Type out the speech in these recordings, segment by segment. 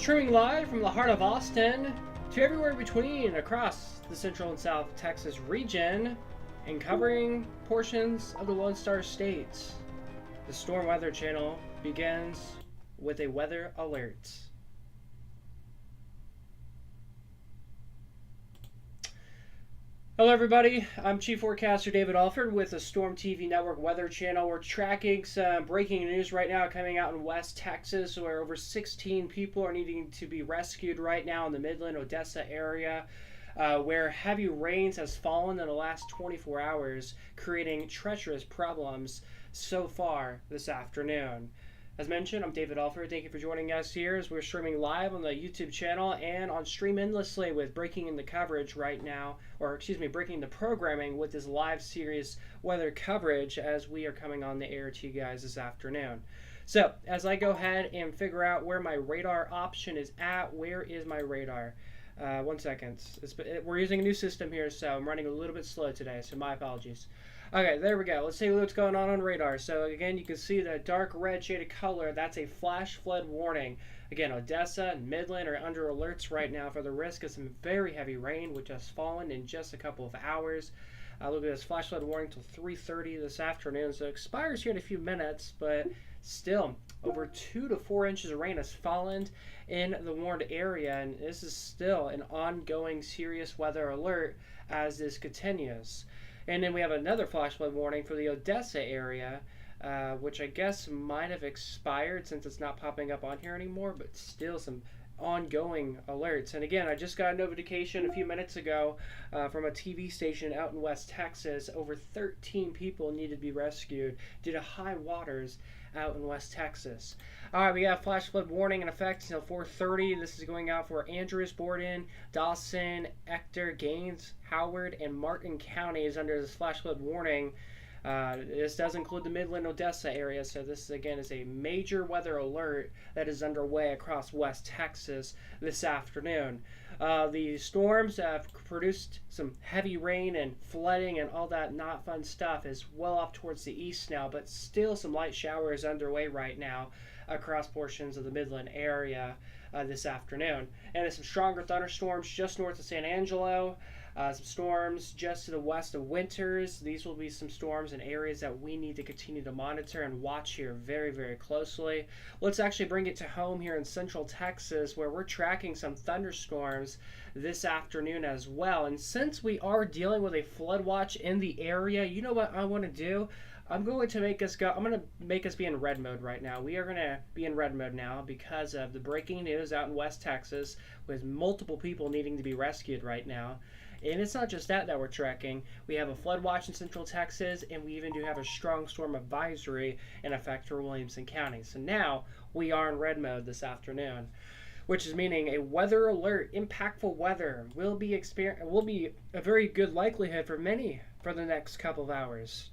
Streaming live from the heart of Austin to everywhere between across the Central and South Texas region and covering portions of the Lone Star State. The Storm Weather Channel begins with a weather alert. Hello everybody, I'm Chief Forecaster David Alford with the Storm TV Network Weather Channel. We're tracking some breaking news right now coming out in West Texas, where over 16 people are needing to be rescued right now in the Midland, Odessa area, where heavy rains has fallen in the last 24 hours, creating treacherous problems so far this afternoon. As mentioned, I'm David Alford. Thank you for joining us here as we're streaming live on the YouTube channel and on Stream Endlessly with breaking in the coverage right now, breaking the programming with this live series weather coverage as we are coming on the air to you guys this afternoon. So, as I go ahead and figure out where my radar option is at, where is my radar? 1 second. We're using a new system here, so I'm running a little bit slow today, so my apologies. Okay, there we go. Let's see what's going on radar. So again, you can see the dark red shaded color. That's a flash flood warning. Again, Odessa and Midland are under alerts right now for the risk of some very heavy rain, which has fallen in just a couple of hours. Look at this flash flood warning till 3:30 this afternoon. So it expires here in a few minutes, but still over 2 to 4 inches of rain has fallen in the warned area, and this is still an ongoing serious weather alert as this continues. And then we have another flash flood warning for the Odessa area, which I guess might have expired since it's not popping up on here anymore, but still some ongoing alerts. And again, I just got a notification a few minutes ago from a TV station out in West Texas. Over 13 people need to be rescued due to high waters out in West Texas. All right, we got a flash flood warning in effect until 4:30. This is going out for Andrews, Borden, Dawson, Ector, Gaines, Howard, and Martin counties under this flash flood warning. This does include the Midland, Odessa area, so this again is a major weather alert that is underway across West Texas this afternoon. The storms have produced some heavy rain and flooding and all that not fun stuff is well off towards the east now, but still some light showers underway right now across portions of the Midland area this afternoon. And there's some stronger thunderstorms just north of San Angelo. Some storms just to the west of Winters. These will be some storms in areas that we need to continue to monitor and watch here very, very closely. Let's actually bring it to home here in Central Texas, where we're tracking some thunderstorms this afternoon as well. And since we are dealing with a flood watch in the area, you know what I want to do? I'm going to make us be in red mode right now. We are going to be in red mode now because of the breaking news out in West Texas with multiple people needing to be rescued right now. And it's not just that we're tracking. We have a flood watch in Central Texas, and we even do have a strong storm advisory in effect for Williamson County. So now we are in red mode this afternoon, which is meaning a weather alert, impactful weather will be a very good likelihood for many for the next couple of hours.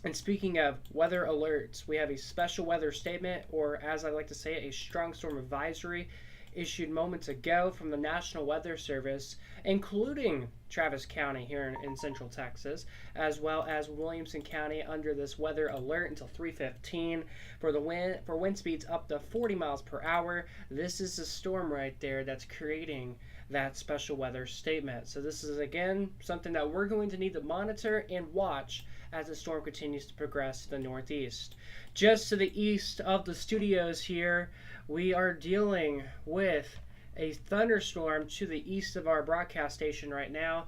And speaking of weather alerts, we have a special weather statement, or as I like to say it, a strong storm advisory issued moments ago from the National Weather Service, including Travis County here in Central Texas, as well as Williamson County under this weather alert until 3:15 for wind speeds up to 40 miles per hour. This is the storm right there that's creating that special weather statement. So this is again something that we're going to need to monitor and watch as the storm continues to progress to the northeast. Just to the east of the studios here, we are dealing with a thunderstorm to the east of our broadcast station right now.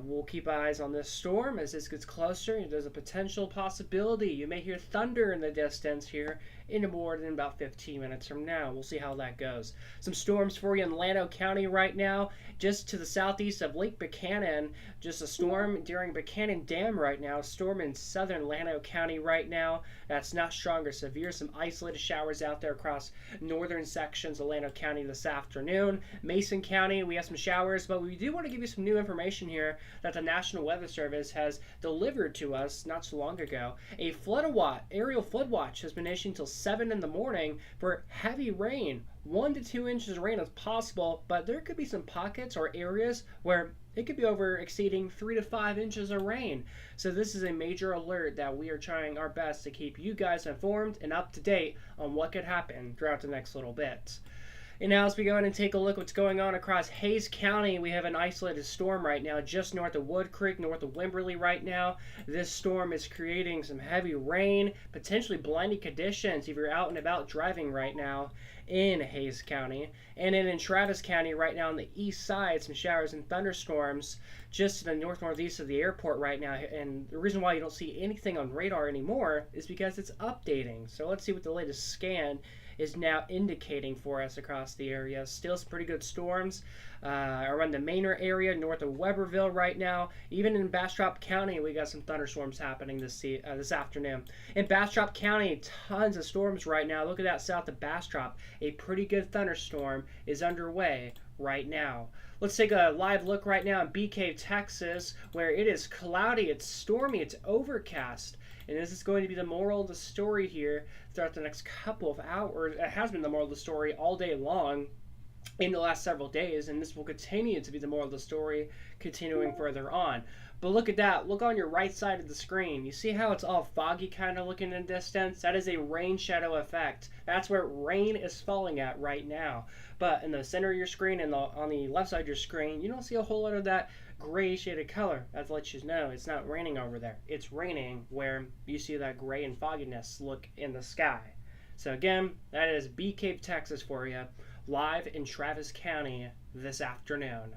We'll keep eyes on this storm as this gets closer. There's a potential possibility you may hear thunder in the distance here in more than about 15 minutes from now. We'll see how that goes. Some storms for you in Llano County right now, just to the southeast of Lake Buchanan. Just a storm during Buchanan Dam right now. A storm in southern Llano County right now. That's not strong or severe. Some isolated showers out there across northern sections of Llano County this afternoon. Mason County, we have some showers, but we do want to give you some new information here that the National Weather Service has delivered to us not so long ago. A aerial flood watch has been issued until 7 in the morning for heavy rain. 1 to 2 inches of rain is possible, but there could be some pockets or areas where it could be exceeding 3 to 5 inches of rain. So this is a major alert that we are trying our best to keep you guys informed and up to date on what could happen throughout the next little bit. And now as we go in and take a look what's going on across Hays County, we have an isolated storm right now just north of Wood Creek, north of Wimberley right now. This storm is creating some heavy rain, potentially blinding conditions if you're out and about driving right now in Hays County. And then in Travis County right now on the east side, some showers and thunderstorms just to the northeast of the airport right now. And the reason why you don't see anything on radar anymore is because it's updating. So let's see what the latest scan is now indicating for us across the area. Still some pretty good storms around the Manor area, north of Weberville right now. Even in Bastrop County, we got some thunderstorms happening this afternoon. In Bastrop County, tons of storms right now. Look at that south of Bastrop. A pretty good thunderstorm is underway right now. Let's take a live look right now in Bee Cave, Texas, where it is cloudy, it's stormy, it's overcast. And this is going to be the moral of the story here throughout the next couple of hours. It has been the moral of the story all day long in the last several days, and this will continue to be the moral of the story continuing further on. But look at that. Look on your right side of the screen. You see how it's all foggy kind of looking in the distance? That is a rain shadow effect. That's where rain is falling at right now. But in the center of your screen and on the left side of your screen, you don't see a whole lot of that gray shaded color. That lets you know it's not raining over there. It's raining where you see that gray and fogginess look in the sky. So again, that is Bee Cave, Texas for you, live in Travis County this afternoon.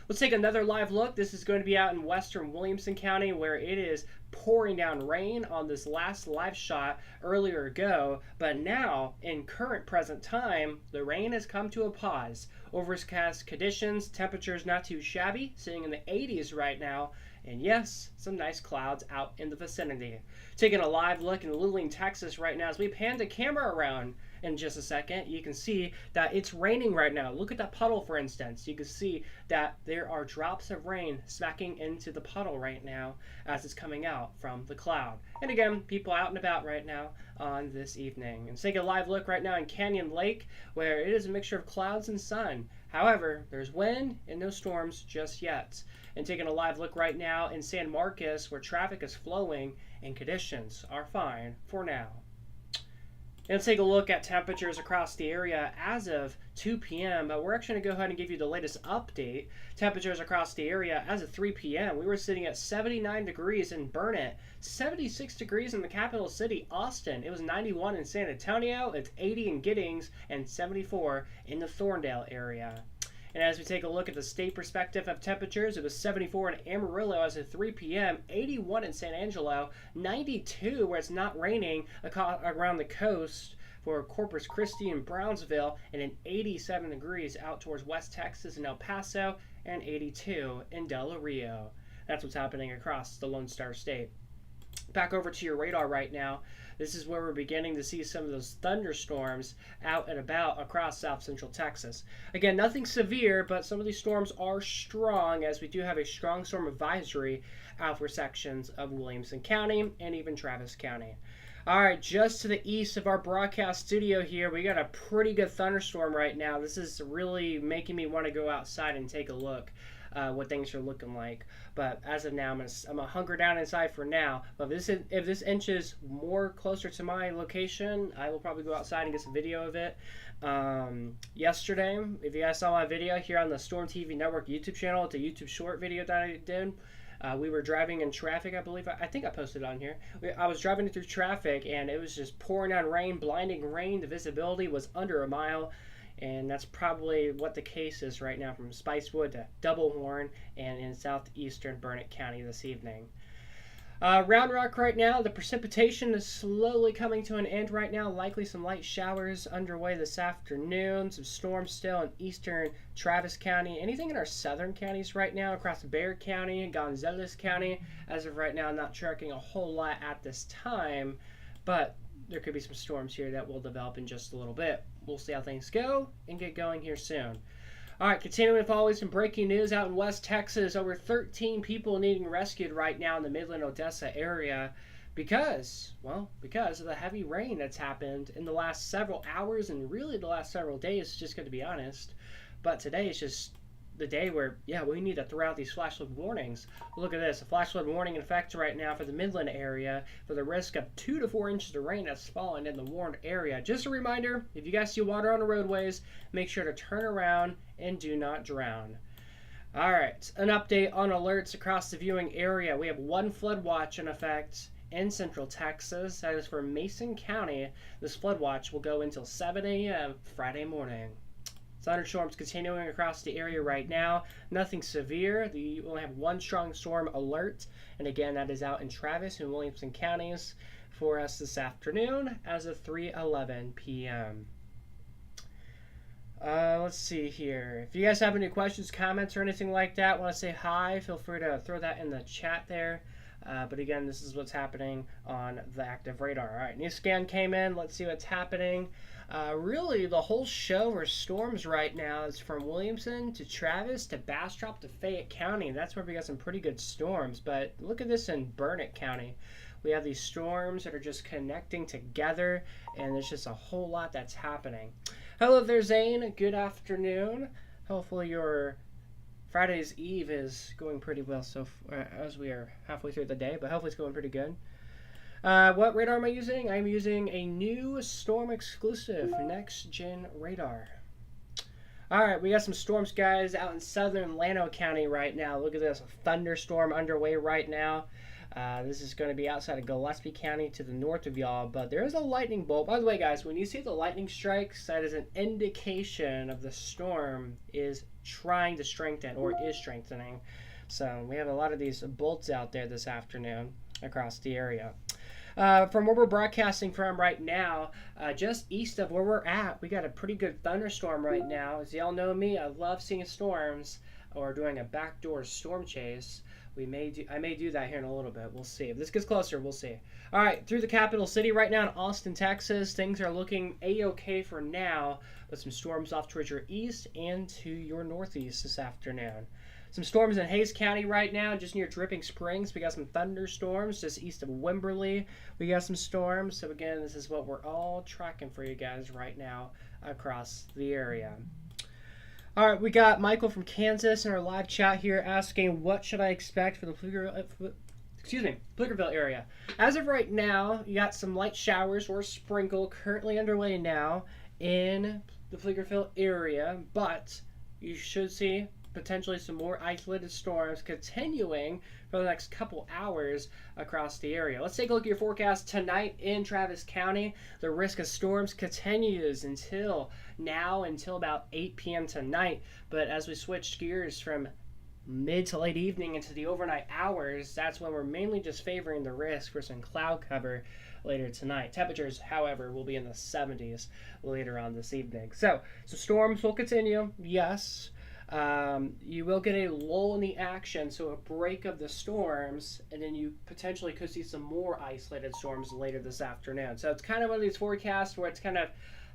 Let's take another live look. This is going to be out in western Williamson County where it is pouring down rain on this last live shot earlier ago. But now, in current present time, the rain has come to a pause. Overcast conditions, temperatures not too shabby, sitting in the 80s right now. And yes, some nice clouds out in the vicinity. Taking a live look in Luling, Texas right now as we pan the camera around in just a second, you can see that it's raining right now. Look at that puddle, for instance. You can see that there are drops of rain smacking into the puddle right now as it's coming out from the cloud. And again, people out and about right now on this evening. And take a live look right now in Canyon Lake where it is a mixture of clouds and sun. However, there's wind and no storms just yet. And taking a live look right now in San Marcos where traffic is flowing and conditions are fine for now. And let's take a look at temperatures across the area as of 2 p.m. But we're actually going to go ahead and give you the latest update. Temperatures across the area as of 3 p.m. We were sitting at 79 degrees in Burnet, 76 degrees in the capital city, Austin. It was 91 in San Antonio, it's 80 in Giddings, and 74 in the Thorndale area. And as we take a look at the state perspective of temperatures, it was 74 in Amarillo as of 3 p.m., 81 in San Angelo, 92 where it's not raining around the coast for Corpus Christi and Brownsville, and an 87 degrees out towards West Texas and El Paso, and 82 in Del Rio. That's what's happening across the Lone Star State. Back over to your radar right now. This is where we're beginning to see some of those thunderstorms out and about across south central Texas. Again, nothing severe, but some of these storms are strong as we do have a strong storm advisory out for sections of Williamson County and even Travis County. All right, just to the east of our broadcast studio here, we got a pretty good thunderstorm right now. This is really making me want to go outside and take a look. What things are looking like. But as of now, I'm gonna hunker down inside for now. But if this inches more closer to my location, I will probably go outside and get some video of it. Yesterday, if you guys saw my video here on the Storm TV Network YouTube channel, it's a YouTube short video that I did. We were driving in traffic, I believe. I think I posted it on here. I was driving through traffic, and it was just pouring down rain, blinding rain. The visibility was under a mile. And that's probably what the case is right now from Spicewood to Double Horn and in southeastern Burnet County this evening. Round Rock right now, the precipitation is slowly coming to an end right now. Likely some light showers underway this afternoon. Some storms still in eastern Travis County. Anything in our southern counties right now across Bexar County and Gonzales County. As of right now, I'm not tracking a whole lot at this time, but there could be some storms here that will develop in just a little bit. We'll see how things go and get going here soon. All right, continuing with always some breaking news out in West Texas. Over 13 people needing rescued right now in the Midland, Odessa area because of the heavy rain that's happened in the last several hours and really the last several days, just going to be honest. But today is just the day where, yeah, we need to throw out these flash flood warnings. Look at this, a flash flood warning in effect right now for the Midland area for the risk of 2 to 4 inches of rain that's fallen in the warned area. Just a reminder, if you guys see water on the roadways, make sure to turn around and do not drown. All right, an update on alerts across the viewing area. We have 1 flood watch in effect in central Texas. That is for Mason County. This flood watch will go until 7 a.m. Friday morning. Thunderstorms continuing across the area right now. Nothing severe. We only have 1 strong storm alert. And again, that is out in Travis and Williamson counties for us this afternoon as of 3:11 p.m. Let's see here. If you guys have any questions, comments, or anything like that, want to say hi, feel free to throw that in the chat there. But again, this is what's happening on the active radar. All right, new scan came in. Let's see what's happening. Really, the whole show for storms right now is from Williamson to Travis to Bastrop to Fayette County. That's where we got some pretty good storms. But look at this in Burnett County. We have these storms that are just connecting together, and there's just a whole lot that's happening. Hello there, Zane. Good afternoon. Hopefully your Friday's Eve is going pretty well so as we are halfway through the day, but hopefully it's going pretty good. What radar am I using? I'm using a new storm exclusive next gen radar. Alright, we got some storms, guys, out in southern Llano County right now. Look at this, a thunderstorm underway right now. This is going to be outside of Gillespie County to the north of y'all, but there is a lightning bolt. By the way, guys, when you see the lightning strikes, that is an indication of the storm is trying to strengthen or is strengthening. So we have a lot of these bolts out there this afternoon across the area. From where we're broadcasting from right now, just east of where we're at, we got a pretty good thunderstorm right now. As y'all know me, I love seeing storms or doing a backdoor storm chase. I may do that here in a little bit. We'll see. If this gets closer, we'll see. All right, through the capital city right now in Austin, Texas, things are looking a-okay for now, but some storms off towards your east and to your northeast this afternoon. Some storms in Hays County right now, just near Dripping Springs. We got some thunderstorms just east of Wimberley. We got some storms. So again, this is what we're all tracking for you guys right now across the area. All right, we got Michael from Kansas in our live chat here asking, what should I expect for the Pflugerville area? As of right now, you got some light showers or sprinkle currently underway now in the Pflugerville area, but you should see potentially some more isolated storms continuing for the next couple hours across the area. Let's take a look at your forecast tonight in Travis County. The risk of storms continues until about 8 p.m. tonight, but as we switch gears from mid to late evening into the overnight hours, that's when we're mainly just favoring the risk for some cloud cover later tonight. Temperatures, however, will be in the 70s later on this evening. So storms will continue, yes. You will get a lull in the action, so a break of the storms, and then you potentially could see some more isolated storms later this afternoon. So it's kind of one of these forecasts where it's kind of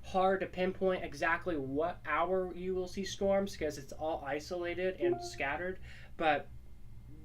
hard to pinpoint exactly what hour you will see storms because it's all isolated and scattered, but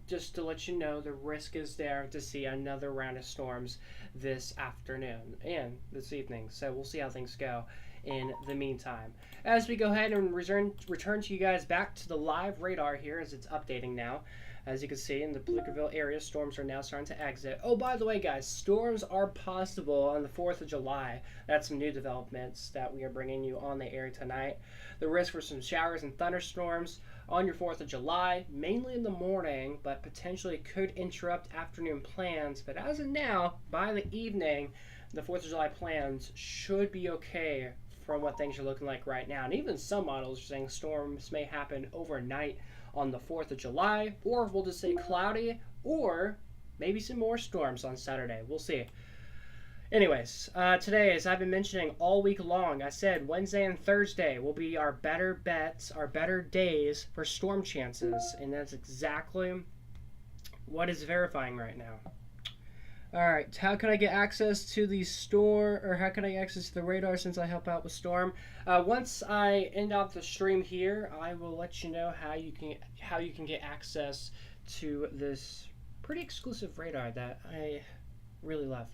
just to let you know, the risk is there to see another round of storms this afternoon and this evening. So we'll see how things go in the meantime. As we go ahead and return to you guys back to the live radar here as it's updating now. As you can see in the Pflugerville area, storms are now starting to exit. Oh, by the way, guys, storms are possible on the 4th of July. That's some new developments that we are bringing you on the air tonight. The risk for some showers and thunderstorms on your 4th of July, mainly in the morning, but potentially could interrupt afternoon plans. But as of now, by the evening, the 4th of July plans should be okay from what things are looking like right now. And even some models are saying storms may happen overnight on the 4th of July, or we'll just say cloudy, or maybe some more storms on Saturday. We'll see. Anyways, today, as I've been mentioning all week long, I said Wednesday and Thursday will be our better bets, our better days for storm chances, and that's exactly what is verifying right now. Alright, how can I get access to the store, or how can I access the radar since I help out with Storm? Once I end off the stream here, I will let you know how you can get access to this pretty exclusive radar that I really love.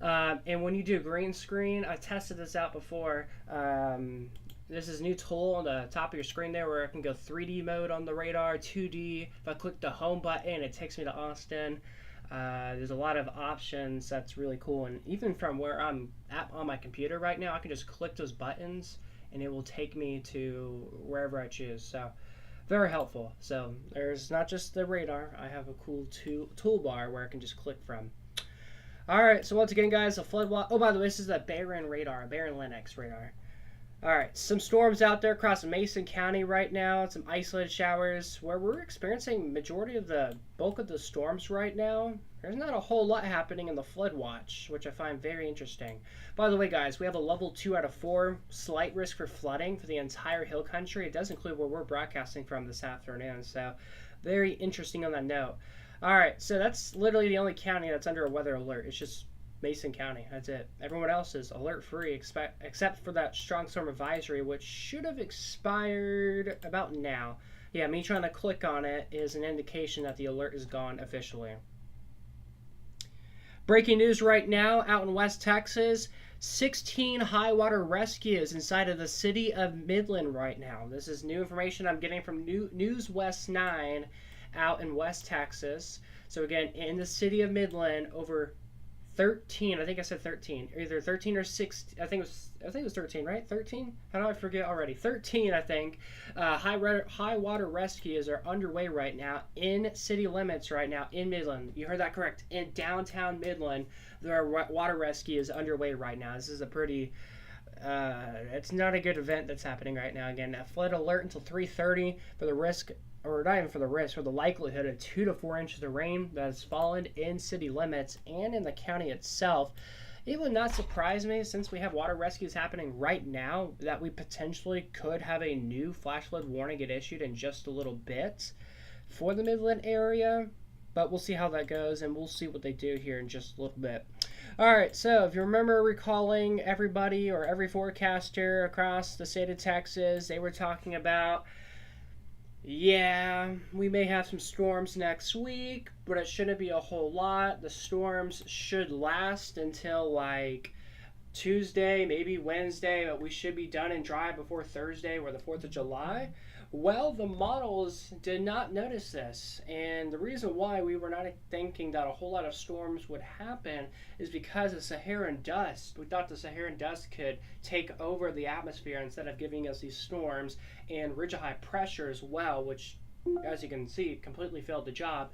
And when you do green screen, I tested this out before. this is a new tool on the top of your screen there where I can go 3D mode on the radar, 2D. If I click the home button, it takes me to Austin. There's a lot of options that's really cool, and even from where I'm at on my computer right now, I can just click those buttons and it will take me to wherever I choose. So very helpful. So there's not just the radar, I have a cool toolbar where I can just click from. Alright, so once again guys, a flood watch. Oh, by the way, this is a Barron radar, Barron Lennox radar. Alright, some storms out there across Mason County right now, some isolated showers where we're experiencing majority of the bulk of the storms right now. There's not a whole lot happening in the flood watch, which I find very interesting. By the way guys, we have a level 2 out of 4 slight risk for flooding for the entire hill country. It does include where we're broadcasting from this afternoon, so very interesting on that note. Alright, so that's literally the only county that's under a weather alert. It's just Mason County. That's it. Everyone else is alert free except for that strong storm advisory, which should have expired about now. Yeah, me trying to click on it is an indication that the alert is gone officially. Breaking news right now out in West Texas. 16 high water rescues inside of the city of Midland right now. This is new information I'm getting from News West 9 out in West Texas. So again, in the city of Midland, over 13, I think I said 13, either 13 or 16, I think it was 13, right? 13? How do I forget already? 13, I think. High water rescues are underway right now in city limits right now in Midland. You heard that correct. In downtown Midland, there are water rescues underway right now. This is a pretty, it's not a good event that's happening right now. Again, a flood alert until 3:30 for the risk, or not even for the risk, for the likelihood of 2 to 4 inches of rain that has fallen in city limits and in the county itself. It would not surprise me, since we have water rescues happening right now, that we potentially could have a new flash flood warning get issued in just a little bit for the Midland area. But we'll see how that goes, and we'll see what they do here in just a little bit. Alright, so if you remember recalling everybody or every forecaster across the state of Texas, they were talking about, yeah, we may have some storms next week, but it shouldn't be a whole lot. The storms should last until like Tuesday, maybe Wednesday, but we should be done and dry before Thursday, or the 4th of July. Well, the models did not notice this, and the reason why we were not thinking that a whole lot of storms would happen is because of Saharan dust. We thought the Saharan dust could take over the atmosphere instead of giving us these storms, and ridge of high pressure as well, which, as you can see, completely failed the job.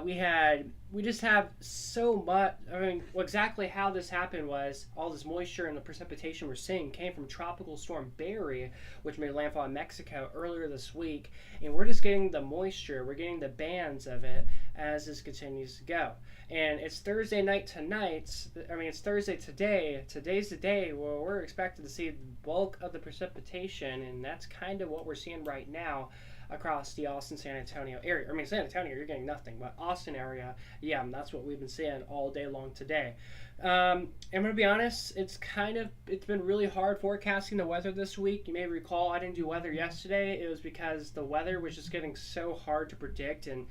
We just have so much. I mean, exactly how this happened was all this moisture and the precipitation we're seeing came from Tropical Storm Barry, which made landfall in Mexico earlier this week, and we're just getting the moisture, we're getting the bands of it as this continues to go. And it's Thursday night tonight. I mean, it's Thursday today. Today's the day where we're expected to see the bulk of the precipitation, and that's kind of what we're seeing right now across the Austin, San Antonio area. I mean, San Antonio, you're getting nothing, but Austin area, yeah, that's what we've been seeing all day long today. I'm going to be honest, it's been really hard forecasting the weather this week. You may recall I didn't do weather yesterday. It was because the weather was just getting so hard to predict, and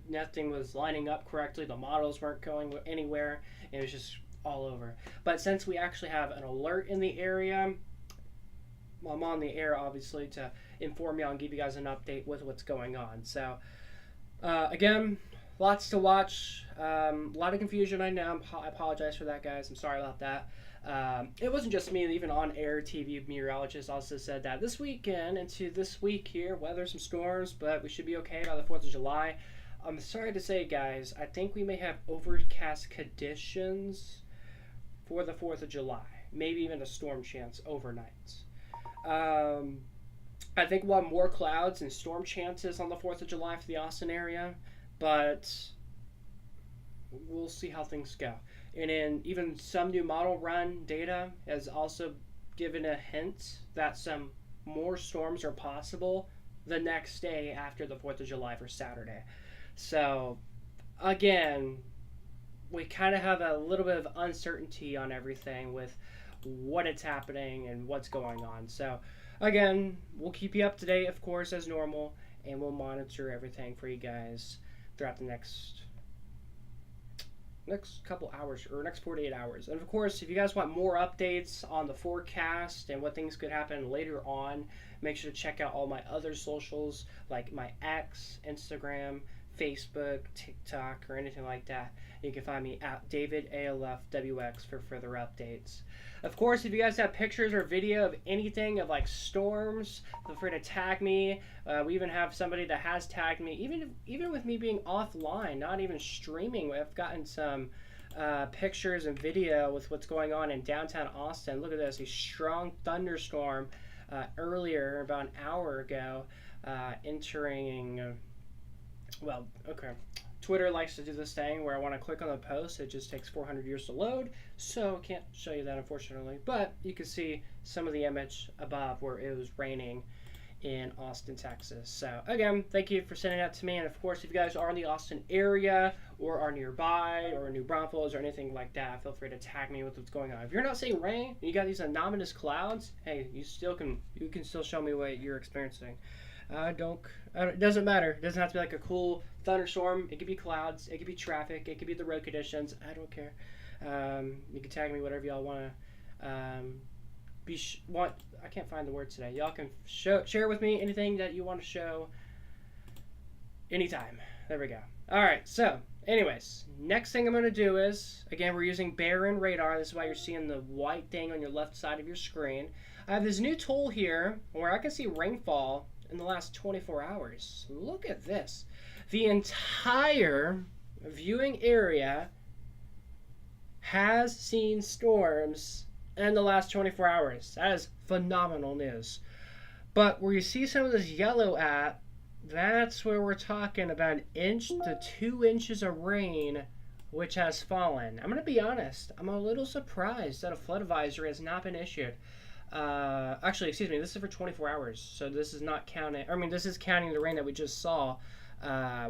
nothing was lining up correctly. The models weren't going anywhere. It was just all over. But since we actually have an alert in the area, well, I'm on the air, obviously, to inform y'all and give you guys an update with what's going on. So, again, lots to watch. A lot of confusion, I know. I apologize for that, guys. I'm sorry about that. It wasn't just me. Even on-air TV meteorologists also said that this weekend into this week here, weather, some storms, but we should be okay by the 4th of July. I'm sorry to say, guys, I think we may have overcast conditions for the 4th of July. Maybe even a storm chance overnight. I think we'll have more clouds and storm chances on the 4th of July for the Austin area, but we'll see how things go. And then even some new model run data has also given a hint that some more storms are possible the next day after the 4th of July for Saturday. So, again, we kind of have a little bit of uncertainty on everything with what it's happening and what's going on. So, again, we'll keep you up to date, of course, as normal, and we'll monitor everything for you guys throughout the next next couple hours or next 48 hours. And of course, if you guys want more updates on the forecast and what things could happen later on, make sure to check out all my other socials like my X, Instagram, Facebook, TikTok, or anything like that. You can find me at DavidALFWX for further updates. Of course, if you guys have pictures or video of anything of like storms, feel free to tag me. We even have somebody that has tagged me, even with me being offline, not even streaming. I've gotten some pictures and video with what's going on in downtown Austin. Look at this, a strong thunderstorm earlier, about an hour ago, entering. Well, okay. Twitter likes to do this thing where I want to click on the post. It just takes 400 years to load, so can't show you that unfortunately. But you can see some of the image above where it was raining in Austin, Texas. So again, thank you for sending that to me. And of course, if you guys are in the Austin area or are nearby or New Braunfels or anything like that, feel free to tag me with what's going on. If you're not seeing rain and you got these anomalous clouds, hey, you can still show me what you're experiencing. It doesn't matter. It doesn't have to be like a cool thunderstorm. It could be clouds. It could be traffic. It could be the road conditions. I don't care. You can tag me whatever y'all want to. I can't find the word today. Y'all can share with me anything that you want to show. Anytime. There we go. All right. So, anyways, next thing I'm going to do is, again, we're using Barron radar. This is why you're seeing the white thing on your left side of your screen. I have this new tool here where I can see rainfall in the last 24 hours. Look at this. The entire viewing area has seen storms in the last 24 hours. That is phenomenal news. But where you see some of this yellow at, that's where we're talking about 1 inch to 2 inches of rain which has fallen. I'm going to be honest, I'm a little surprised that a flood advisory has not been issued. Actually, excuse me, this is for 24 hours, so this is not counting, this is counting the rain that we just saw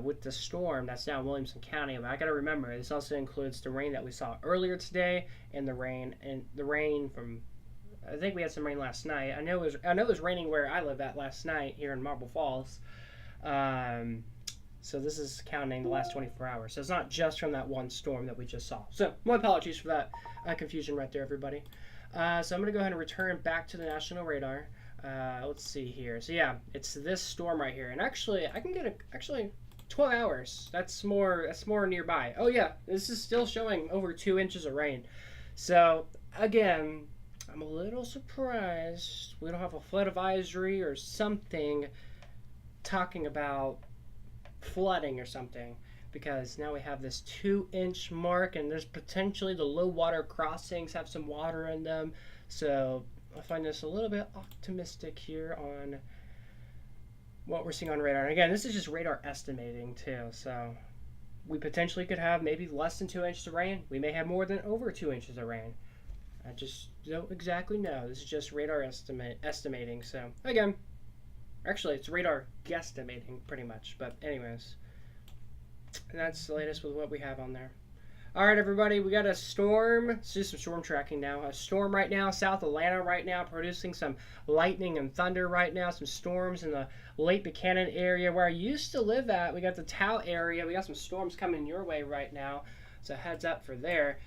with the storm that's now in Williamson County. But I gotta remember, this also includes the rain that we saw earlier today and the rain from, I think we had some rain last night. I know it was raining where I live at last night here in Marble Falls. So this is counting the last 24 hours. So it's not just from that one storm that we just saw. So my apologies for that confusion right there, everybody. So I'm going to go ahead and return back to the national radar. Let's see here. So yeah, it's this storm right here. And actually, I can get 12 hours. That's more nearby. Oh yeah, this is still showing over 2 inches of rain. So again, I'm a little surprised we don't have a flood advisory or something talking about flooding or something, because now we have this 2 inch mark and there's potentially the low water crossings have some water in them. So I find this a little bit optimistic here on what we're seeing on radar. And again, this is just radar estimating too. So we potentially could have maybe less than 2 inches of rain. We may have more than over 2 inches of rain. I just don't exactly know. This is just radar estimating. So again, actually it's radar guesstimating pretty much. But anyways, and that's the latest with what we have on there. Alright everybody, we got a storm. Let's do some storm tracking now. A storm right now, South Atlanta right now, producing some lightning and thunder right now. Some storms in the Lake Buchanan area where I used to live at. We got the Tau area. We got some storms coming your way right now. So heads up for there.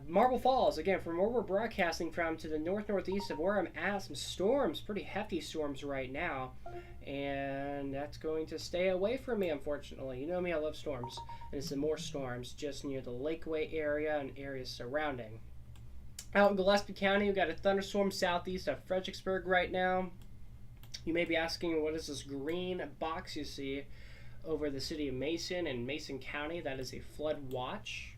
Marble Falls, again, from where we're broadcasting from to the northeast of where I'm at, some storms, pretty hefty storms right now, and that's going to stay away from me, unfortunately. You know me, I love storms, and some more storms just near the Lakeway area and areas surrounding. Out in Gillespie County, we've got a thunderstorm southeast of Fredericksburg right now. You may be asking, what is this green box you see over the city of Mason and Mason County? That is a flood watch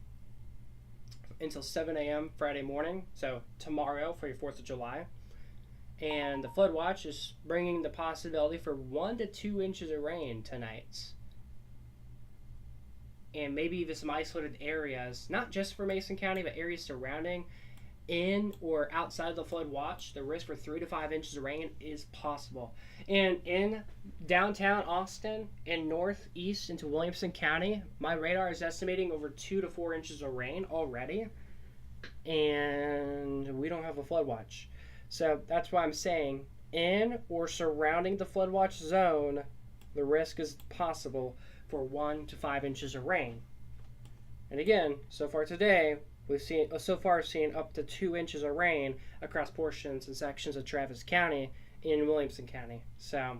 until 7 a.m. Friday morning, so tomorrow for your 4th of July. And the flood watch is bringing the possibility for 1 to 2 inches of rain tonight. And maybe even some isolated areas, not just for Mason County, but areas surrounding in or outside the flood watch. The risk for 3 to 5 inches of rain is possible. And in downtown Austin and northeast into Williamson County, my radar is estimating over 2 to 4 inches of rain already, and we don't have a flood watch. So that's why I'm saying in or surrounding the flood watch zone, the risk is possible for 1 to 5 inches of rain. And again, so far today, we've seen up to 2 inches of rain across portions and sections of Travis County in Williamson County. So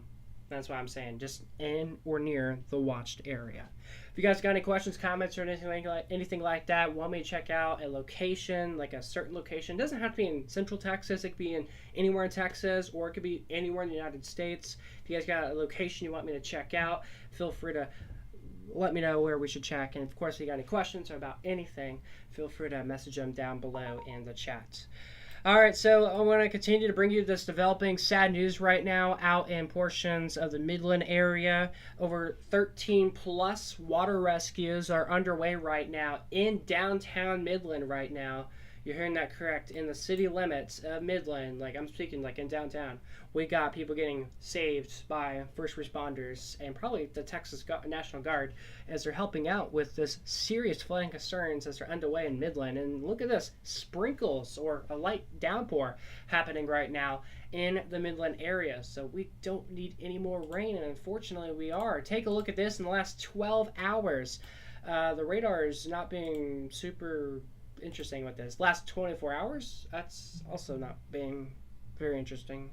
that's why I'm saying just in or near the watched area. If you guys got any questions, comments, or anything like that, want me to check out a location, like a certain location, it doesn't have to be in Central Texas. It could be in anywhere in Texas, or it could be anywhere in the United States. If you guys got a location you want me to check out, feel free to let me know where we should check. And of course, if you got any questions about anything, feel free to message them down below in the chat. All right, so I want to continue to bring you this developing sad news right now out in portions of the Midland area. Over 13 plus water rescues are underway right now in downtown Midland right now. You're hearing that correct. In the city limits of Midland, like I'm speaking like in downtown, we got people getting saved by first responders and probably the Texas National Guard as they're helping out with this serious flooding concerns as they're underway in Midland. And look at this, sprinkles or a light downpour happening right now in the Midland area. So we don't need any more rain, and unfortunately we are. Take a look at this in the last 12 hours. The radar is not being super interesting with this. Last 24 hours, that's also not being very interesting.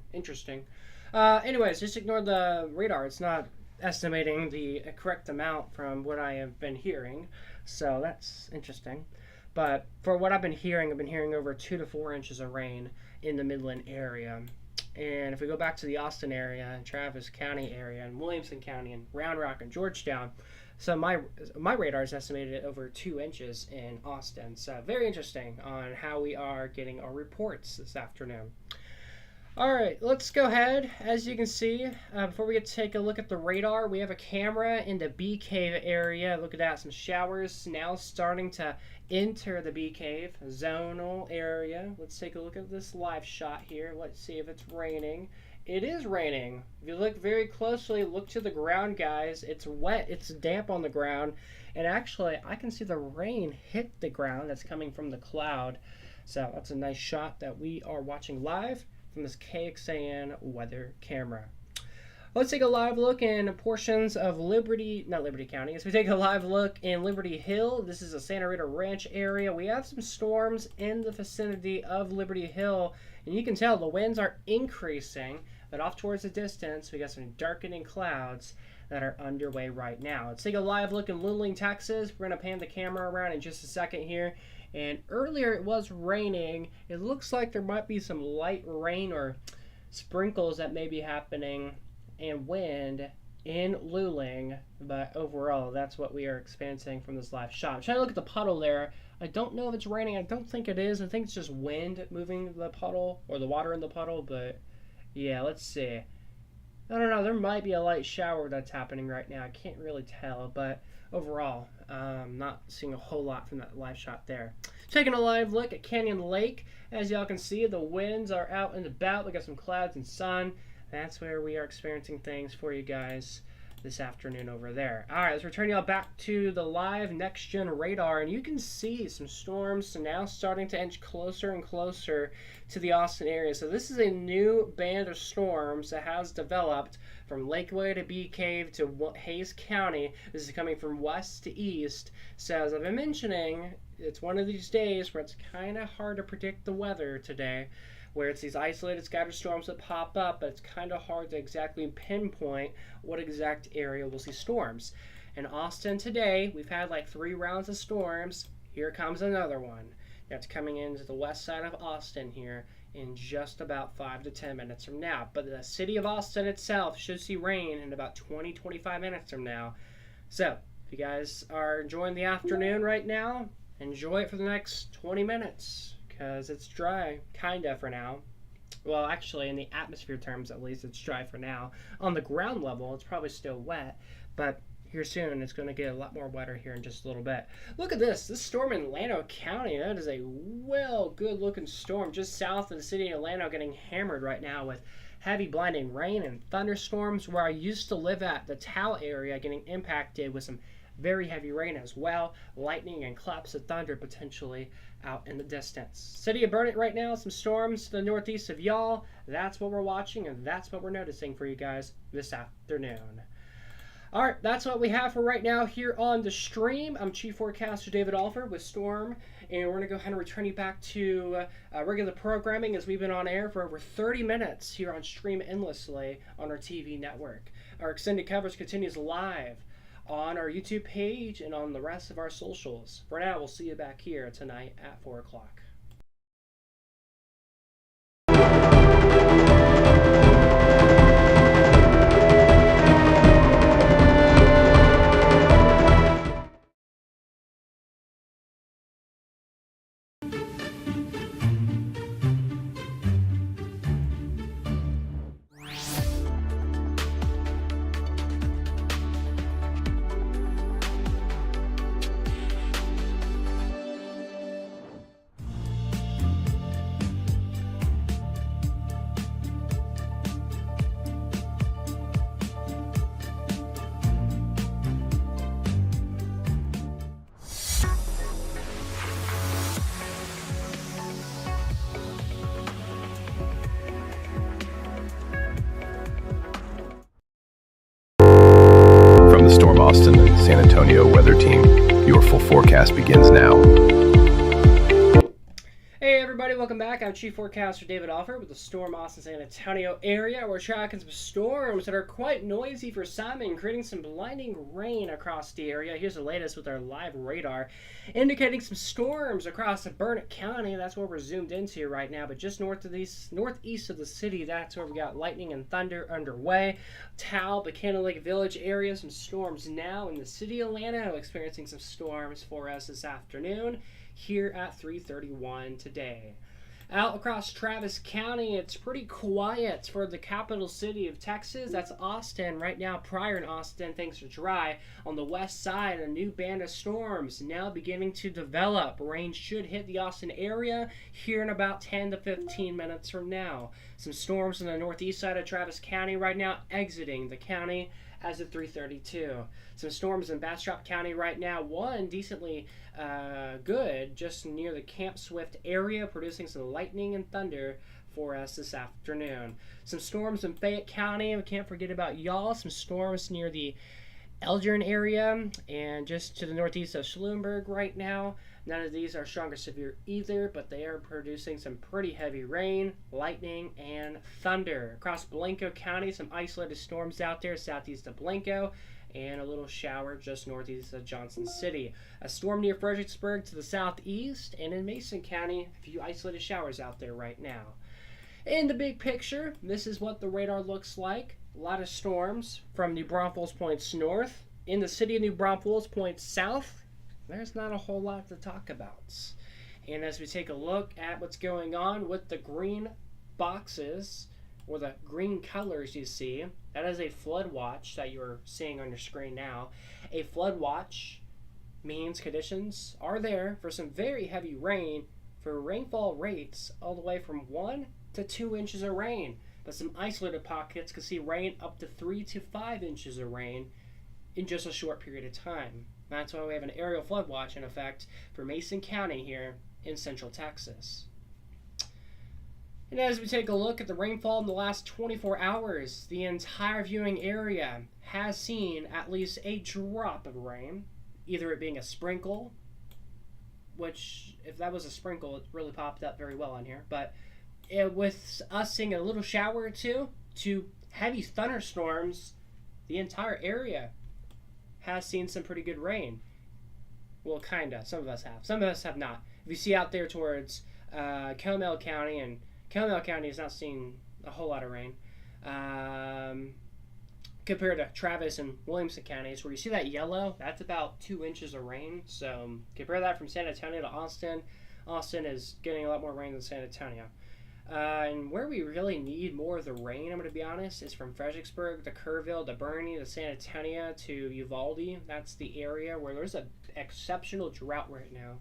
Anyways, just ignore the radar. It's not estimating the correct amount from what I have been hearing, so that's interesting. But for what I've been hearing over 2 to 4 inches of rain in the Midland area. And if we go back to the Austin area and Travis County area and Williamson County and Round Rock and Georgetown, so my radar is estimated at over 2 inches in Austin. So very interesting on how we are getting our reports this afternoon. All right, let's go ahead. As you can see, before we get to take a look at the radar, we have a camera in the Bee Cave area. Look at that, some showers now starting to enter the Bee Cave zonal area. Let's take a look at this live shot here. Let's see if it's raining. It is raining. If you look very closely, look to the ground, guys. It's wet. It's damp on the ground. And actually, I can see the rain hit the ground that's coming from the cloud. So that's a nice shot that we are watching live from this KXAN weather camera. Let's take a live look in portions of Liberty County. As we take a live look in Liberty Hill, this is a Santa Rita Ranch area. We have some storms in the vicinity of Liberty Hill, and you can tell the winds are increasing, but off towards the distance, we got some darkening clouds that are underway right now. Let's take a live look in Luling, Texas. We're going to pan the camera around in just a second here. And earlier it was raining. It looks like there might be some light rain or sprinkles that may be happening and wind in Luling, but overall that's what we are experiencing from this live shot. I'm trying to look at the puddle there. I don't know if it's raining. I don't think it is. I think it's just wind moving the puddle or the water in the puddle, but yeah, let's see. I don't know. There might be a light shower that's happening right now. I can't really tell, but overall, not seeing a whole lot from that live shot there. Taking a live look at Canyon Lake. As y'all can see, the winds are out and about. We got some clouds and sun. That's where we are experiencing things for you guys this afternoon over there. All right, let's return y'all back to the live next-gen radar, and you can see some storms now starting to inch closer and closer to the Austin area. So this is a new band of storms that has developed from Lakeway to Bee Cave to Hays County. This is coming from west to east. So as I've been mentioning, it's one of these days where it's kind of hard to predict the weather today, where it's these isolated scattered storms that pop up, but it's kind of hard to exactly pinpoint what exact area will see storms. In Austin today, we've had like 3 rounds of storms. Here comes another one that's coming into the west side of Austin here in just about 5 to 10 minutes from now. But the city of Austin itself should see rain in about 20-25 minutes from now. So if you guys are enjoying the afternoon right now, enjoy it for the next 20 minutes. Because it's dry, kinda, for now. Well, actually, in the atmosphere terms, at least, it's dry for now. On the ground level, it's probably still wet, but here soon, it's going to get a lot more wetter here in just a little bit. Look at this storm in Llano County. That is a good-looking storm just south of the city of Llano, getting hammered right now with heavy blinding rain and thunderstorms. Where I used to live at, the Tao area, getting impacted with some very heavy rain as well, lightning and claps of thunder potentially out in the distance. City of Burnett right now, some storms to the northeast of y'all. That's what we're watching, and that's what we're noticing for you guys this afternoon. All right, that's what we have for right now here on the stream. I'm Chief Forecaster David Alford with Storm, and we're going to go ahead and return you back to regular programming as we've been on air for over 30 minutes here on Stream Endlessly on our TV network. Our extended coverage continues live on our YouTube page and on the rest of our socials. For now, we'll see you back here tonight at 4 o'clock. Storm Austin and San Antonio weather team. Your full forecast begins now. Hey everybody, welcome back. I'm Chief Forecaster David Alford with the Storm Austin San Antonio area. We're tracking some storms that are quite noisy for some and creating some blinding rain across the area. Here's the latest with our live radar indicating some storms across Burnett County. That's where we're zoomed into right now, but just northeast of the city, that's where we got lightning and thunder underway. Talbot, Cannon Lake Village area, some storms now in the city of Atlanta, experiencing some storms for us this afternoon here at 3:31 today. Out across Travis County, it's pretty quiet for the capital city of Texas. That's Austin right now. Prior in Austin, things are dry. On the west side, a new band of storms now beginning to develop. Rain should hit the Austin area here in about 10 to 15 minutes from now. Some storms on the northeast side of Travis County right now, exiting the county as of 3:32. Some storms in Bastrop County right now. One decently good just near the Camp Swift area, producing some lightning and thunder for us this afternoon. Some storms in Fayette County. We can't forget about y'all. Some storms near the Eldrin area and just to the northeast of Schlumberg right now. None of these are strong or severe either, but they are producing some pretty heavy rain, lightning, and thunder. Across Blanco County, some isolated storms out there southeast of Blanco, and a little shower just northeast of Johnson City. A storm near Fredericksburg to the southeast, and in Mason County, a few isolated showers out there right now. In the big picture, this is what the radar looks like. A lot of storms from New Braunfels points north. In the city of New Braunfels points south, there's not a whole lot to talk about. And as we take a look at what's going on with the green boxes, or the green colors you see, that is a flood watch that you're seeing on your screen now. A flood watch means conditions are there for some very heavy rain, for rainfall rates all the way from 1 to 2 inches of rain. But some isolated pockets could see rain up to 3 to 5 inches of rain in just a short period of time. That's why we have an aerial flood watch in effect for Mason County here in central Texas. And as we take a look at the rainfall in the last 24 hours, the entire viewing area has seen at least a drop of rain, either it being a sprinkle, which if that was a sprinkle, it really popped up very well on here, but with us seeing a little shower or two to heavy thunderstorms, the entire area has seen some pretty good rain. Well, kinda. Some of us have. Some of us have not. If you see out there towards Comal County, and Comal County is not seeing a whole lot of rain compared to Travis and Williamson counties, where you see that yellow, that's about 2 inches of rain. So compare that from San Antonio to Austin. Austin is getting a lot more rain than San Antonio. And where we really need more of the rain, I'm going to be honest, is from Fredericksburg to Kerrville to Bernie to San Antonio to Uvalde. That's the area where there's an exceptional drought right now.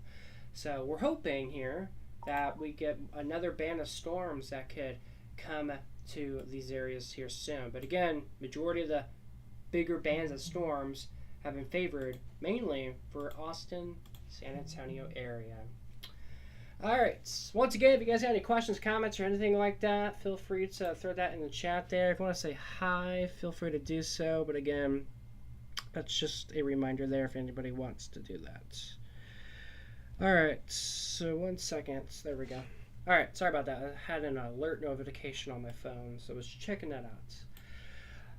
So we're hoping here that we get another band of storms that could come to these areas here soon. But again, majority of the bigger bands of storms have been favored mainly for Austin, San Antonio area. Alright, once again, if you guys have any questions, comments, or anything like that, feel free to throw that in the chat there. If you want to say hi, feel free to do so. But again, That's just a reminder there if anybody wants to do that. All right, so 1 second. There we go. All right, sorry about that. I had an alert notification on my phone, so I was checking that out.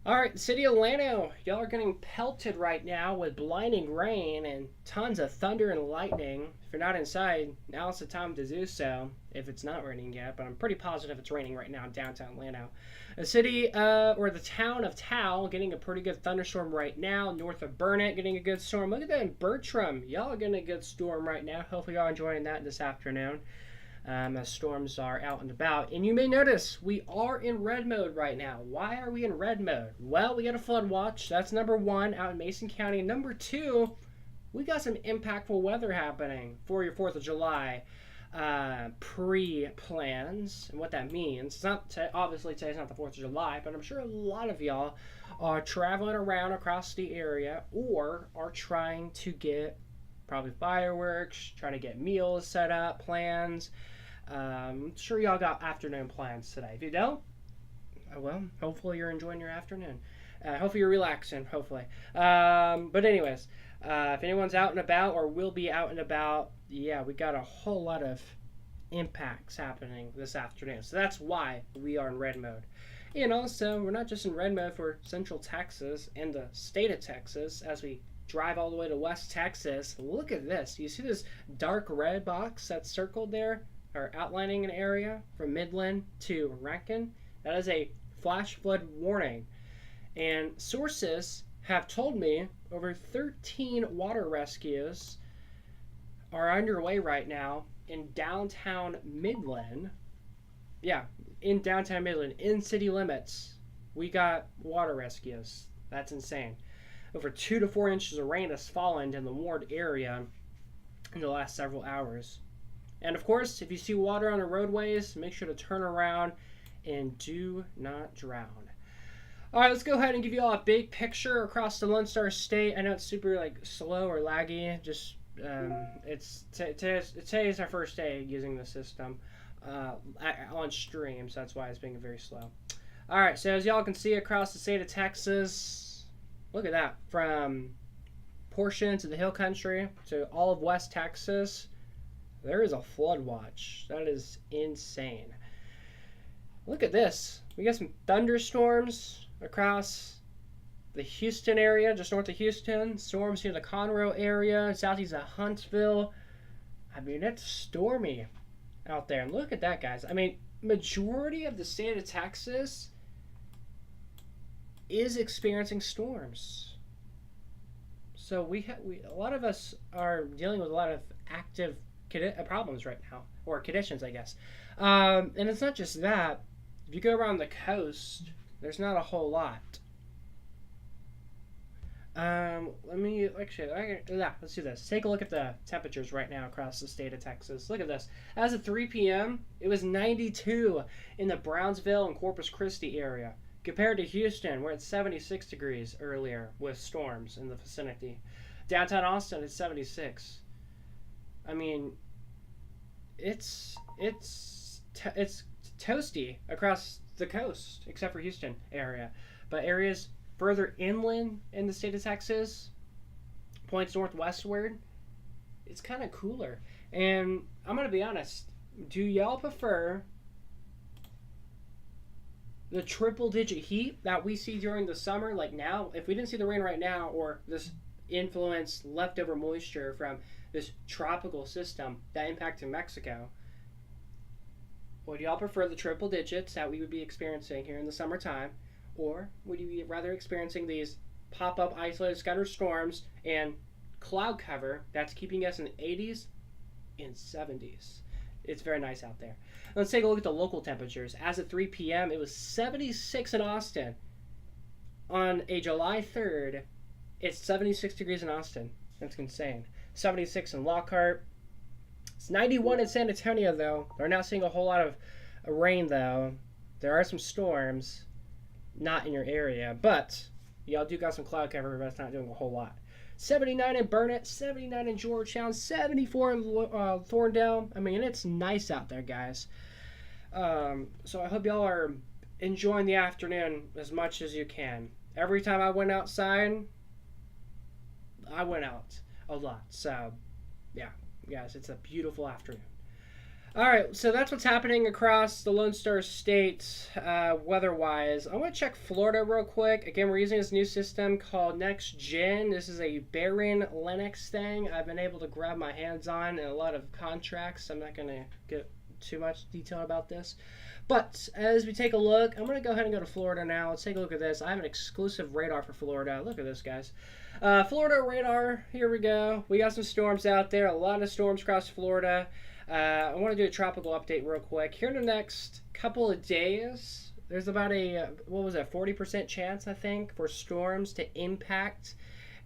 All right, the city of Llano, y'all are getting pelted right now with blinding rain and tons of thunder and lightning. If you're not inside, now's the time to do so, if it's not raining yet, but I'm pretty positive it's raining right now in downtown Llano. The city, or the town of Towle, getting a pretty good thunderstorm right now. North of Burnett, getting a good storm. Look at that in Bertram. Y'all are getting a good storm right now. Hopefully y'all are enjoying that this afternoon. As storms are out and about. And you may notice we are in red mode right now. Why are we in red mode? Well, we got a flood watch. That's number 1 out in Mason County. And number 2, we got some impactful weather happening for your 4th of July pre-plans. And what that means, it's not obviously today's not the 4th of July, but I'm sure a lot of y'all are traveling around across the area or are trying to get probably fireworks, trying to get meals set up, plans. I'm sure y'all got afternoon plans today. If you don't, well, hopefully you're enjoying your afternoon. Hopefully you're relaxing, hopefully. But anyways, if anyone's out and about or will be out and about, yeah, we got a whole lot of impacts happening this afternoon. So that's why we are in red mode. And also, we're not just in red mode for Central Texas and the state of Texas as we drive all the way to West Texas. Look at this. You see this dark red box that's circled there, or outlining an area from Midland to Rankin? That is a flash flood warning. And sources have told me over 13 water rescues are underway right now in downtown Midland. Yeah, in downtown Midland, in city limits, we got water rescues. That's insane. Over 2 to 4 inches of rain has fallen in the Ward area in the last several hours. And of course, if you see water on the roadways, make sure to turn around and do not drown. All right, let's go ahead and give you all a big picture across the Lone Star State. I know it's super slow or laggy. Just today's our first day using the system on stream, so that's why it's being very slow. All right, so as y'all can see across the state of Texas, look at that. From portions of the hill country to all of West Texas, there is a flood watch. That is insane. Look at this. We got some thunderstorms across the Houston area, just north of Houston. Storms near the Conroe area, southeast of Huntsville. I mean, it's stormy out there. And look at that, guys. I mean, majority of the state of Texas is experiencing storms. So a lot of us are dealing with a lot of active problems right now, or conditions, I guess. And it's not just that. If you go around the coast, there's not a whole lot. Let's do this. Take a look at the temperatures right now across the state of Texas. Look at this. As of 3 p.m., it was 92 in the Brownsville and Corpus Christi area, compared to Houston, where it's 76 degrees earlier with storms in the vicinity. Downtown Austin, it's 76. I mean, it's toasty across the coast, except for Houston area. But areas further inland in the state of Texas, points northwestward, it's kind of cooler. And I'm going to be honest, do y'all prefer the triple-digit heat that we see during the summer, like now? If we didn't see the rain right now, or this influence leftover moisture from this tropical system that impacted Mexico, would y'all prefer the triple digits that we would be experiencing here in the summertime, or would you be rather experiencing these pop-up isolated scattered storms and cloud cover that's keeping us in the 80s and 70s? It's very nice out there. Let's take a look at the local temperatures. As of 3 p.m., it was 76 in Austin. On a July 3rd, it's 76 degrees in Austin. That's insane. 76 in Lockhart. It's 91 in San Antonio, though. They're not seeing a whole lot of rain, though. There are some storms, not in your area, but y'all do got some cloud cover, but it's not doing a whole lot. 79 in Burnett, 79 in Georgetown, 74 in Thorndale. I mean, it's nice out there, guys. So I hope y'all are enjoying the afternoon as much as you can. Every time I went outside, I went out a lot. So, yeah, guys, it's a beautiful afternoon. All right, so that's what's happening across the Lone Star State weather-wise. I want to check Florida real quick. Again, we're using this new system called Next Gen. This is a Baron Linux thing I've been able to grab my hands on in a lot of contracts. I'm not going to get too much detail about this. But as we take a look, I'm going to go ahead and go to Florida now. Let's take a look at this. I have an exclusive radar for Florida. Look at this, guys. Florida radar, here we go. We got some storms out there, a lot of storms across Florida. I want to do a tropical update real quick. Here in the next couple of days, there's about a, 40% chance, I think, for storms to impact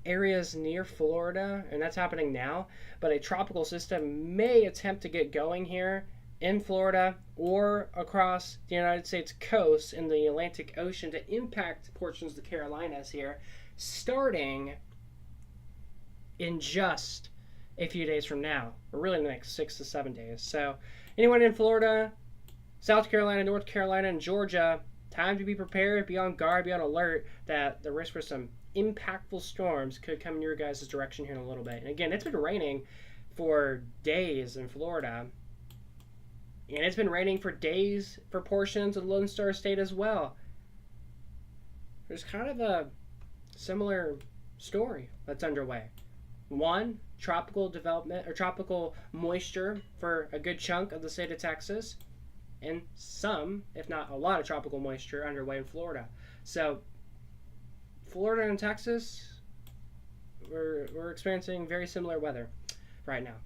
areas near Florida, and that's happening now. But a tropical system may attempt to get going here in Florida or across the United States coast in the Atlantic Ocean to impact portions of the Carolinas here, starting in just a few days from now, or really in the next 6 to 7 days. So anyone in Florida, South Carolina, North Carolina, and Georgia, time to be prepared, be on guard, be on alert that the risk for some impactful storms could come in your guys' direction here in a little bit. And again, it's been raining for days in Florida, and it's been raining for days for portions of the Lone Star State as well. There's kind of a similar story that's underway. One, tropical development or tropical moisture for a good chunk of the state of Texas, and some, if not a lot of tropical moisture underway in Florida. So Florida and Texas, we're experiencing very similar weather right now.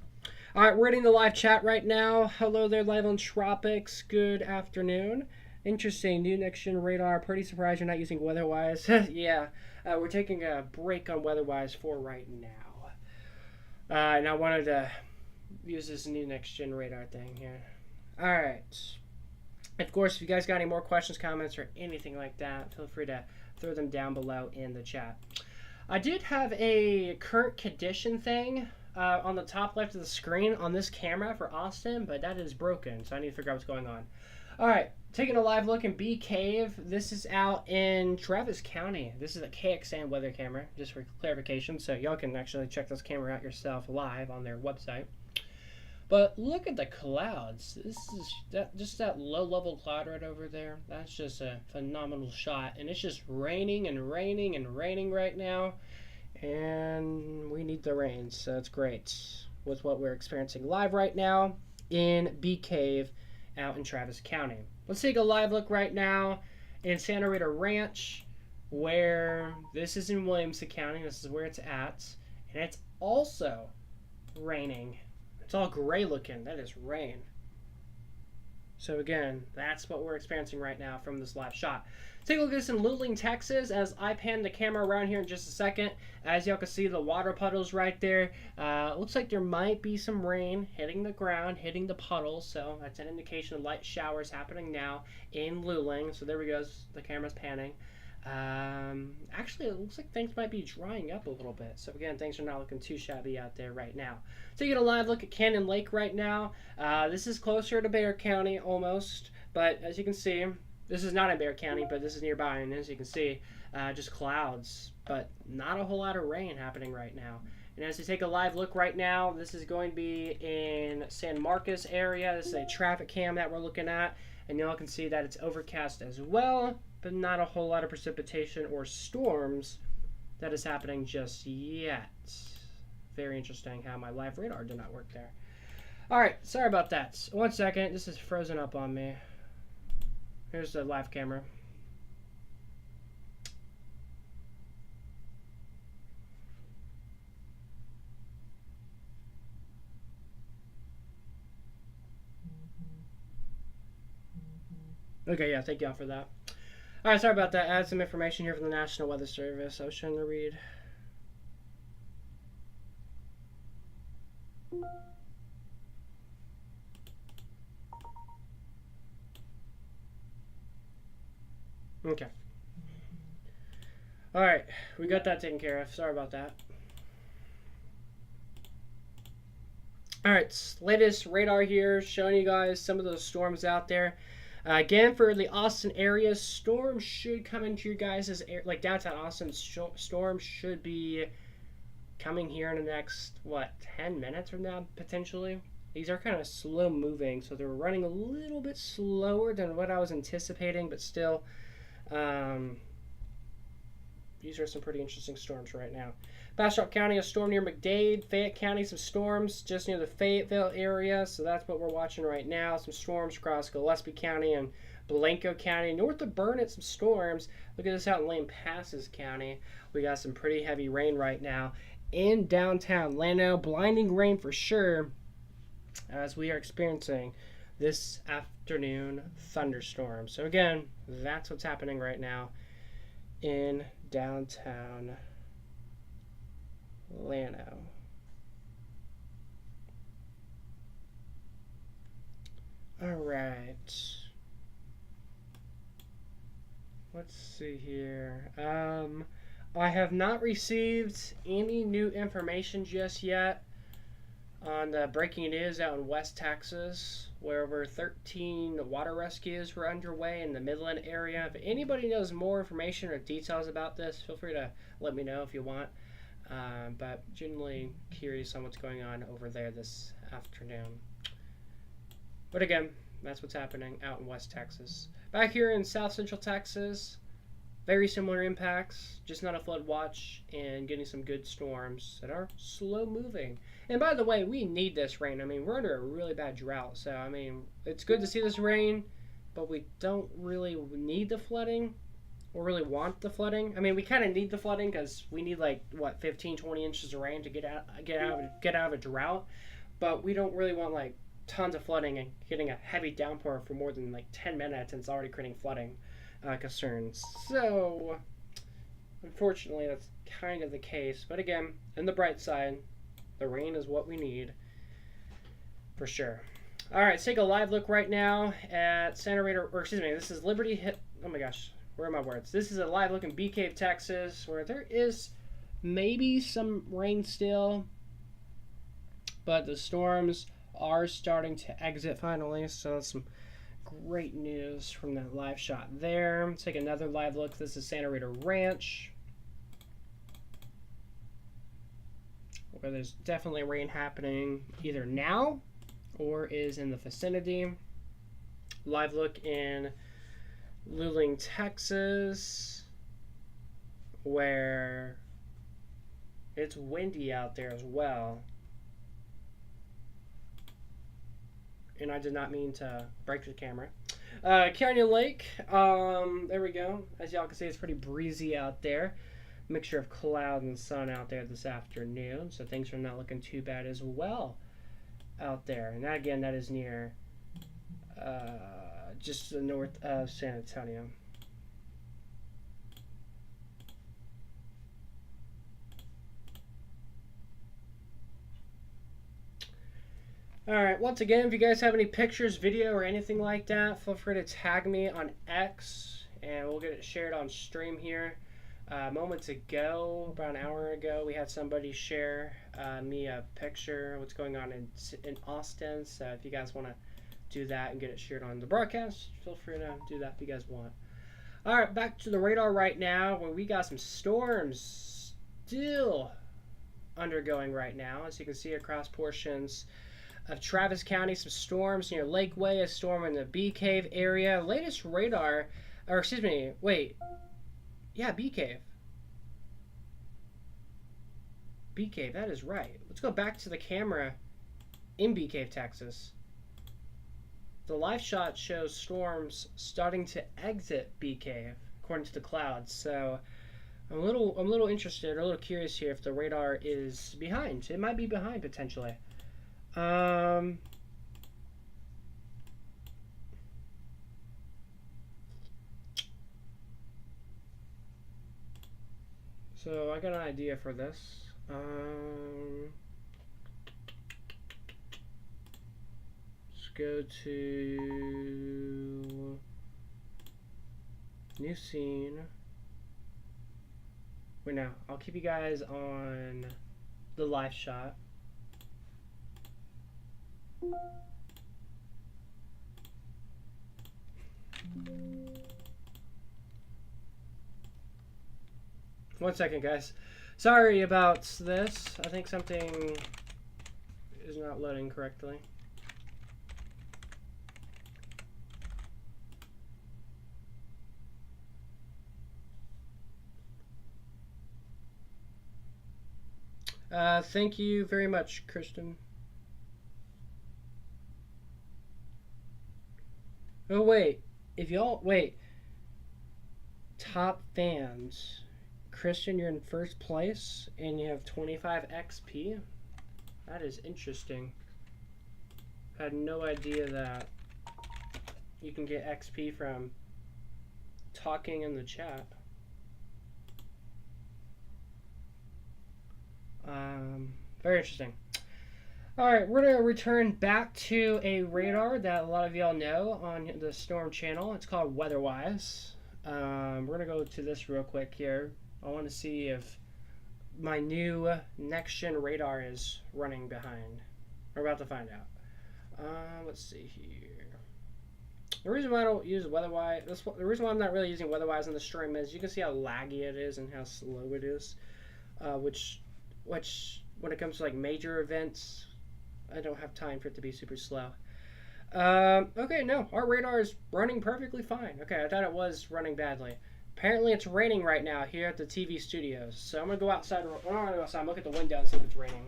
All right, we're getting the live chat right now. Hello there, live on Tropics. Good afternoon. Interesting, new Next Gen radar. Pretty surprised you're not using WeatherWise. Yeah, we're taking a break on WeatherWise for right now. And I wanted to use this new Next Gen radar thing here. All right. Of course, if you guys got any more questions, comments, or anything like that, feel free to throw them down below in the chat. I did have a current condition thing on the top left of the screen on this camera for Austin, but that is broken, so I need to figure out what's going on. All right, taking a live look in Bee Cave. This is out in Travis County. This is a KXAN weather camera, just for clarification, so y'all can actually check this camera out yourself live on their website. But look at the clouds. This is just that low-level cloud right over there. That's just a phenomenal shot, and it's just raining and raining and raining right now, and we need the rain, so it's great with what we're experiencing live right now in Bee Cave out in Travis County. Let's take a live look right now in Santa Rita Ranch, where this is in Williamson County. This is where it's at, and it's also raining. It's all gray looking. That is rain. So again, that's what we're experiencing right now from this live shot. Take a look at this in Luling, Texas, as I pan the camera around here in just a second. As y'all can see, the water puddles right there. Looks like there might be some rain hitting the ground, hitting the puddles. So that's an indication of light showers happening now in Luling. So there we go. The camera's panning. Actually, it looks like things might be drying up a little bit. So again, things are not looking too shabby out there right now. Taking a live look at Cannon Lake right now. This is closer to Bexar County almost, but as you can see, this is not in Bexar County, but this is nearby, and as you can see, just clouds, but not a whole lot of rain happening right now. And as you take a live look right now, this is going to be in San Marcos area. This is a traffic cam that we're looking at, and y'all can see that it's overcast as well, but not a whole lot of precipitation or storms that is happening just yet. Very interesting how my live radar did not work there. All right, sorry about that. 1 second, this is frozen up on me. Here's the live camera. Okay, yeah, thank y'all for that. All right, sorry about that. I had some information here from the National Weather Service I was trying to read. Okay. All right, we got that taken care of. Sorry about that. All right, latest radar here showing you guys some of those storms out there. Again, for the Austin area, storms should come into your guys' like downtown Austin. Storms should be coming here in the next, what, 10 minutes from now, potentially. These are kind of slow moving, so they're running a little bit slower than what I was anticipating, but still, these are some pretty interesting storms right now. Bastrop County, a storm near McDade. Fayette County, some storms just near the Fayetteville area, so that's what we're watching right now. Some storms across Gillespie County and Blanco County. North of Burnett, some storms. Look at this out in Lane Passes County. We got some pretty heavy rain right now in downtown Llano. Blinding rain for sure, as we are experiencing this afternoon thunderstorm. So again, that's what's happening right now in downtown Llano. All right. Let's see here. I have not received any new information just yet on the breaking news out in West Texas, where over 13 water rescues were underway in the Midland area. If anybody knows more information or details about this, feel free to let me know if you want. But generally curious on what's going on over there this afternoon. But again, that's what's happening out in West Texas. Back here in South Central Texas, very similar impacts, just not a flood watch, and getting some good storms that are slow moving. And by the way, we need this rain. I mean, we're under a really bad drought, so I mean, it's good to see this rain, but we don't really need the flooding or really want the flooding. I mean, we kind of need the flooding because we need like what 15, 20 inches of rain to get out of a drought, but we don't really want like tons of flooding and getting a heavy downpour for more than like 10 minutes and it's already creating flooding concerns. So unfortunately that's kind of the case, but again, on the bright side, the rain is what we need for sure. All right, let's take a live look right now at this is Liberty Hill. Oh my gosh, where are my words? This is a live look in Bee Cave, Texas, where there is maybe some rain still, but the storms are starting to exit finally, so that's some great news from that live shot there. Let's take another live look. This is Santa Rita Ranch, where there's definitely rain happening either now or is in the vicinity. Live look in Luling, Texas, where it's windy out there as well. And I did not mean to break the camera. Canyon Lake, there we go. As y'all can see, it's pretty breezy out there. Mixture of cloud and sun out there this afternoon, so things are not looking too bad as well out there. And that, again, that is near just the north of San Antonio. All right, once again, if you guys have any pictures, video, or anything like that, feel free to tag me on X, and we'll get it shared on stream here. Moments ago, about an hour ago, we had somebody share me a picture of what's going on in Austin, so if you guys want to do that and get it shared on the broadcast, feel free to do that if you guys want. All right, back to the radar right now, where we got some storms still undergoing right now, as you can see across portions of Travis County, some storms near Lakeway, a storm in the Bee Cave area. Latest radar, or excuse me, wait. Yeah, Bee Cave. Bee Cave, that is right. Let's go back to the camera in Bee Cave, Texas. The live shot shows storms starting to exit Bee Cave, according to the clouds. So I'm a little interested, or a little curious here if the radar is behind. It might be behind potentially. So I got an idea for this. Let's go to new scene. Wait, now I'll keep you guys on the live shot. One second, guys. Sorry about this. I think something is not loading correctly. Thank you very much, Kristen. Oh, wait. If y'all... Wait. Top fans. Christian, you're in first place, and you have 25 XP? That is interesting. Had no idea that you can get XP from talking in the chat. Very interesting. Alright, we're going to return back to a radar that a lot of y'all know on the Storm channel. It's called WeatherWise. We're going to go to this real quick here. I want to see if my new next-gen radar is running behind. We're about to find out. Let's see here. The reason why I don't use WeatherWise, the reason why I'm not really using WeatherWise on the stream is you can see how laggy it is and how slow it is. Which when it comes to like major events, I don't have time for it to be super slow. Okay, no, our radar is running perfectly fine. Okay, I thought it was running badly. Apparently it's raining right now here at the TV studios. So I'm going to go outside. I'm going to go outside and look at the window and see if it's raining.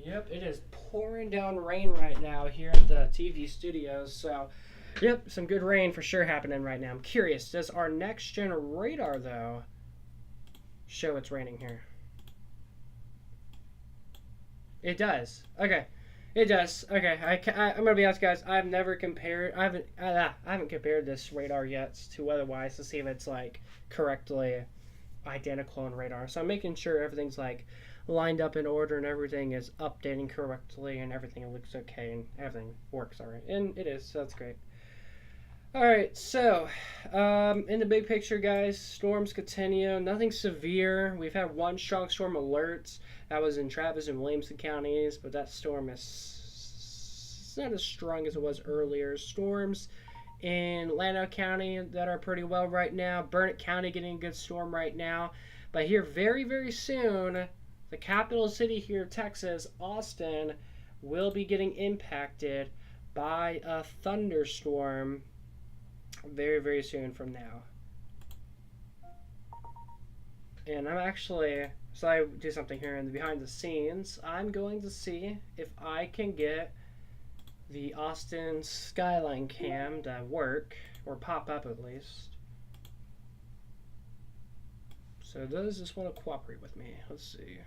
Yep, it is pouring down rain right now here at the TV studios. So, yep, some good rain for sure happening right now. I'm curious, does our next gen radar, though, show it's raining here? It does. Okay. It does. Okay. I'm going to be honest, guys. I've never compared... I haven't compared this radar yet to WeatherWise to see if it's, like, correctly identical on radar. So I'm making sure everything's, like, lined up in order and everything is updating correctly and everything looks okay and everything works all right. And it is, so that's great. Alright, so in the big picture, guys, storms continue. Nothing severe. We've had one strong storm alert. That was in Travis and Williamson counties, but that storm is not as strong as it was earlier. Storms in Llano County that are pretty well right now. Burnett County getting a good storm right now. But here very, very soon, the capital city here of Texas, Austin, will be getting impacted by a thunderstorm very, very soon from now. And I'm actually, so I do something here in the behind the scenes. I'm going to see if I can get the Austin skyline cam to work, or pop up at least. So does this want to cooperate with me? Let's see.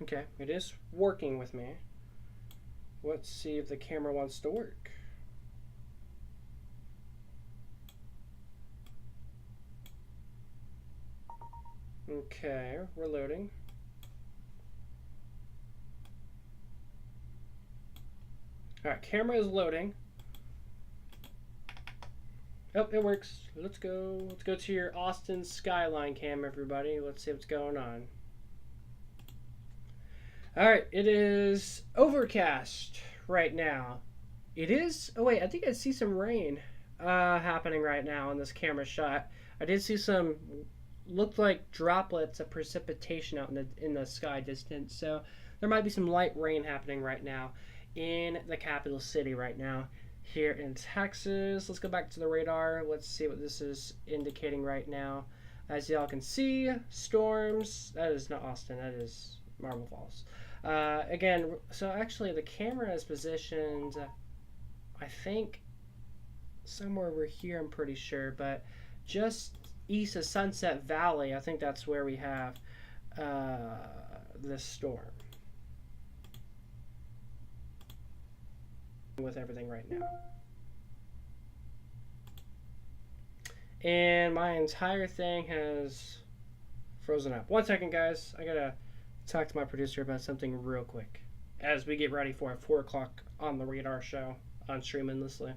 Okay, it is working with me. Let's see if the camera wants to work. Okay, we're loading. Alright, camera is loading. Oh, it works. Let's go to your Austin skyline cam, everybody. Let's see what's going on. Alright, it is overcast right now. It is... Oh, wait, I think I see some rain happening right now in this camera shot. I did see some... Looked like droplets of precipitation out in the sky distance. So there might be some light rain happening right now in the capital city right now here in Texas. Let's go back to the radar. Let's see what this is indicating right now. As y'all can see, storms. That is not Austin. That is Marble Falls. Again, so actually the camera is positioned, I think, somewhere over here, I'm pretty sure, but just east of Sunset Valley, I think that's where we have this storm. With everything right now. And my entire thing has frozen up. One second, guys. I gotta talk to my producer about something real quick as we get ready for 4 o'clock on the Radar Show on Stream Endlessly.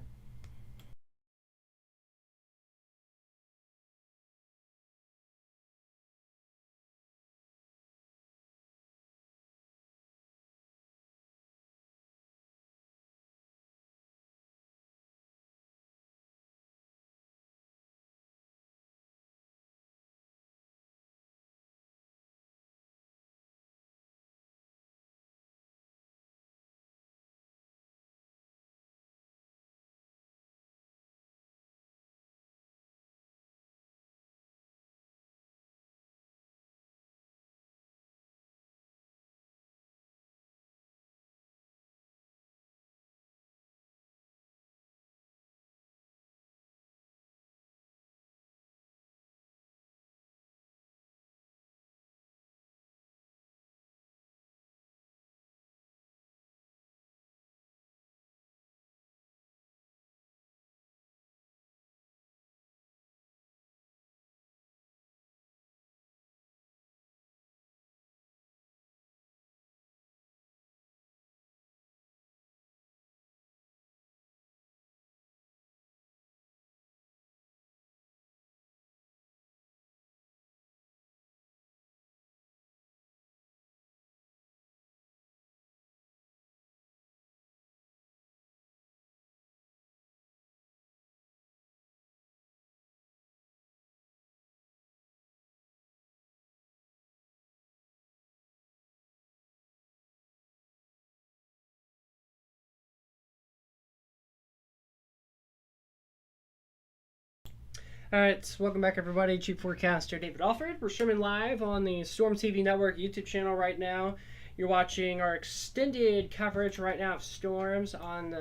Alright, welcome back everybody. Chief Forecaster David Alford. We're streaming live on the Storm TV Network YouTube channel right now. You're watching our extended coverage right now of storms on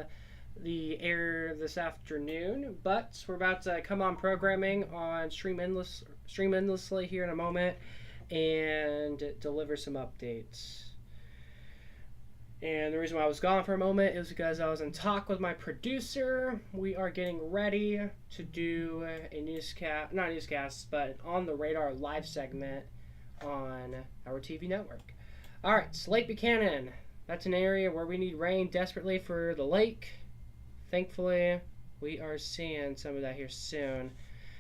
the air this afternoon. But we're about to come on programming on Stream Endlessly here in a moment and deliver some updates. And the reason why I was gone for a moment is because I was in talk with my producer. We are getting ready to do a newscast, not a newscast, but on the radar live segment on our TV network. All right, Lake Buchanan. That's an area where we need rain desperately for the lake. Thankfully, we are seeing some of that here soon.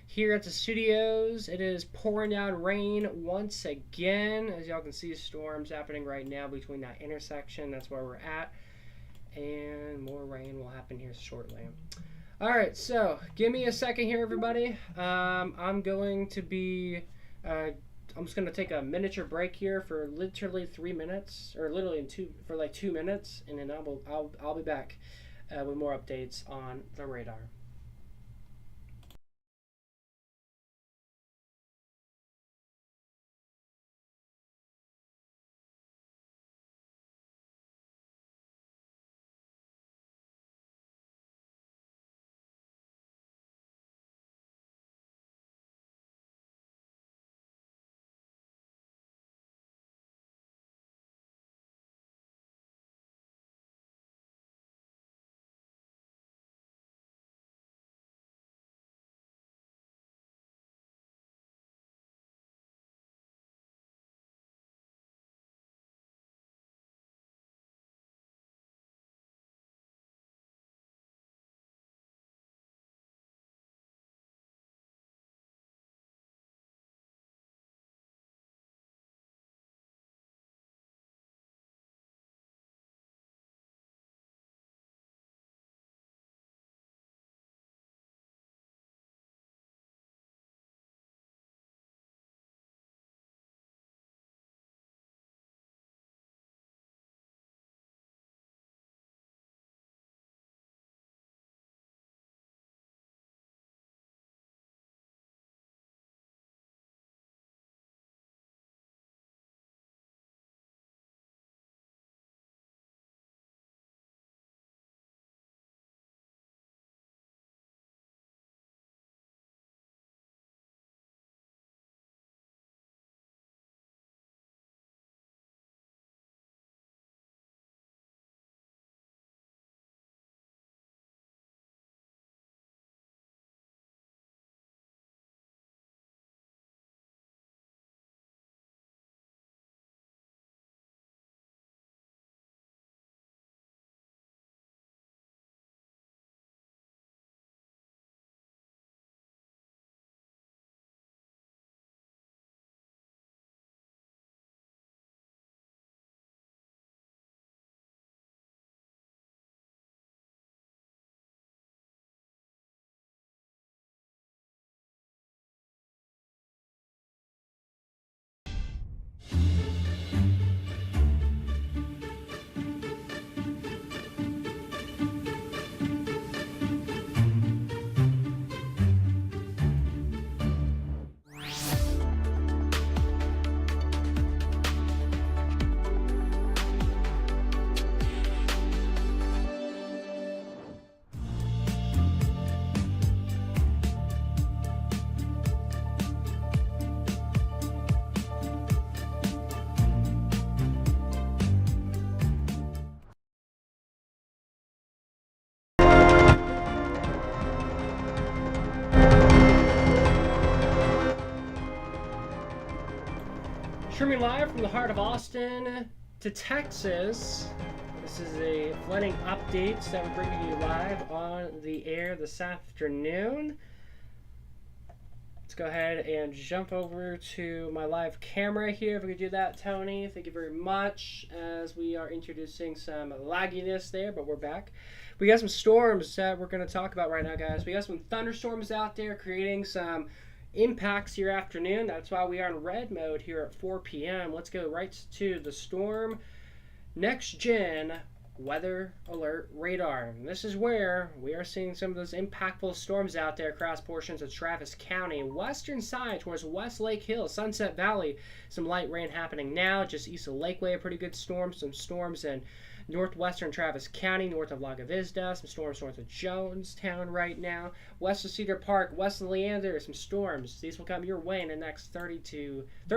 Here at the studios, it is pouring down rain once again. As y'all can see, storms happening right now between that intersection. That's where we're at. And more rain will happen here shortly. Alright, so give me a second here, everybody. I'm going to be... I'm just going to take a miniature break here for literally 3 minutes. Or literally for like 2 minutes. And then I'll be back with more updates on the radar. Streaming live from the heart of Austin to Texas. This is a flooding update that we're bringing you live on the air this afternoon. Let's go ahead and jump over to my live camera here. If we could do that, Tony. Thank you very much. As we are introducing some lagginess there, but we're back. We got some storms that we're going to talk about right now, guys. We got some thunderstorms out there creating some impacts here afternoon. That's why we are in red mode here at 4 p.m. Let's go right to the storm. Next gen weather alert radar. And this is where we are seeing some of those impactful storms out there across portions of Travis County. Western side towards West Lake Hill, Sunset Valley, some light rain happening now. Just east of Lakeway, a pretty good storm. Some storms in northwestern Travis County, north of Lago Vista. Some storms north of Jonestown right now. West of Cedar Park, west of Leander, some storms. These will come your way in the next 30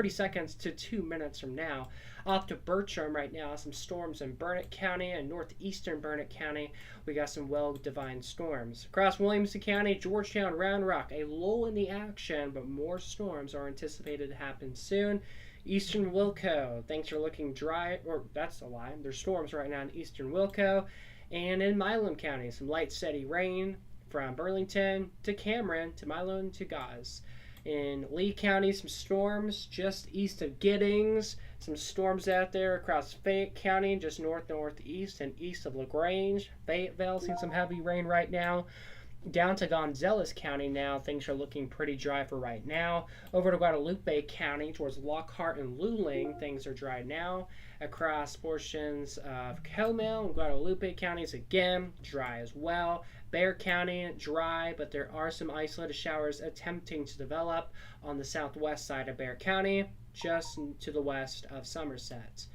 seconds to 2 minutes from now. Off to Bertram right now, some storms in Burnett County and northeastern Burnett County. We got some well-defined storms. Across Williamson County, Georgetown, Round Rock, a lull in the action, but more storms are anticipated to happen soon. Eastern Wilco, things are looking dry, or that's a lie. There's storms right now in eastern Wilco. And in Midland County, some light steady rain from Burlington to Cameron to Midland to Gause. In Lee County, some storms just east of Giddings. Some storms out there across Fayette County, just northeast and east of LaGrange. Fayetteville, seeing some heavy rain right now. Down to Gonzales County now, things are looking pretty dry for right now. Over to Guadalupe County towards Lockhart and Luling, things are dry now. Across portions of Comel and Guadalupe counties, again, dry as well. Bexar County, dry, but there are some isolated showers attempting to develop on the southwest side of Bexar County, just to the west of Somerset.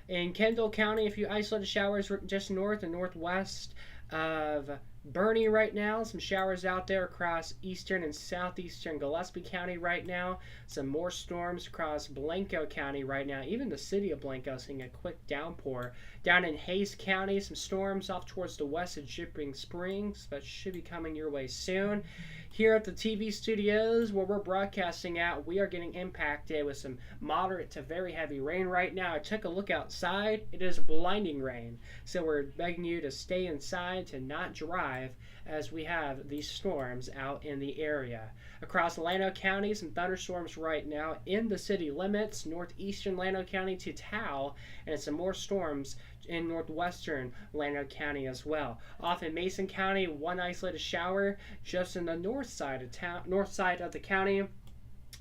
In Kendall County, a few isolated showers just north and northwest of Bernie right now. Some showers out there across eastern and southeastern Gillespie County right now. Some more storms across Blanco County right now. Even the city of Blanco seeing a quick downpour. Down in Hayes County, some storms off towards the west of Dripping Springs, but should be coming your way soon. Here at the TV studios where we're broadcasting out, we are getting impacted with some moderate to very heavy rain right now. I took a look outside. It is blinding rain. So we're begging you to stay inside, to not drive, as we have these storms out in the area. Across Llano County, some thunderstorms right now in the city limits, northeastern Llano County to Towle, and some more storms in northwestern Llano County as well. Off in Mason County, one isolated shower just in the north side of the county.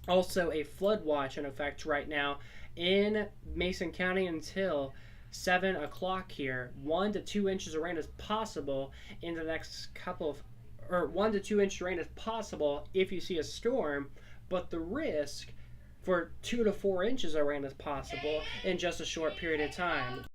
Also a flood watch in effect right now in Mason County until 7 o'clock here. 1 to 2 inches of rain is possible in the next or 1 to 2 inches of rain is possible if you see a storm, but the risk for 2 to 4 inches of rain is possible in just a short period of time.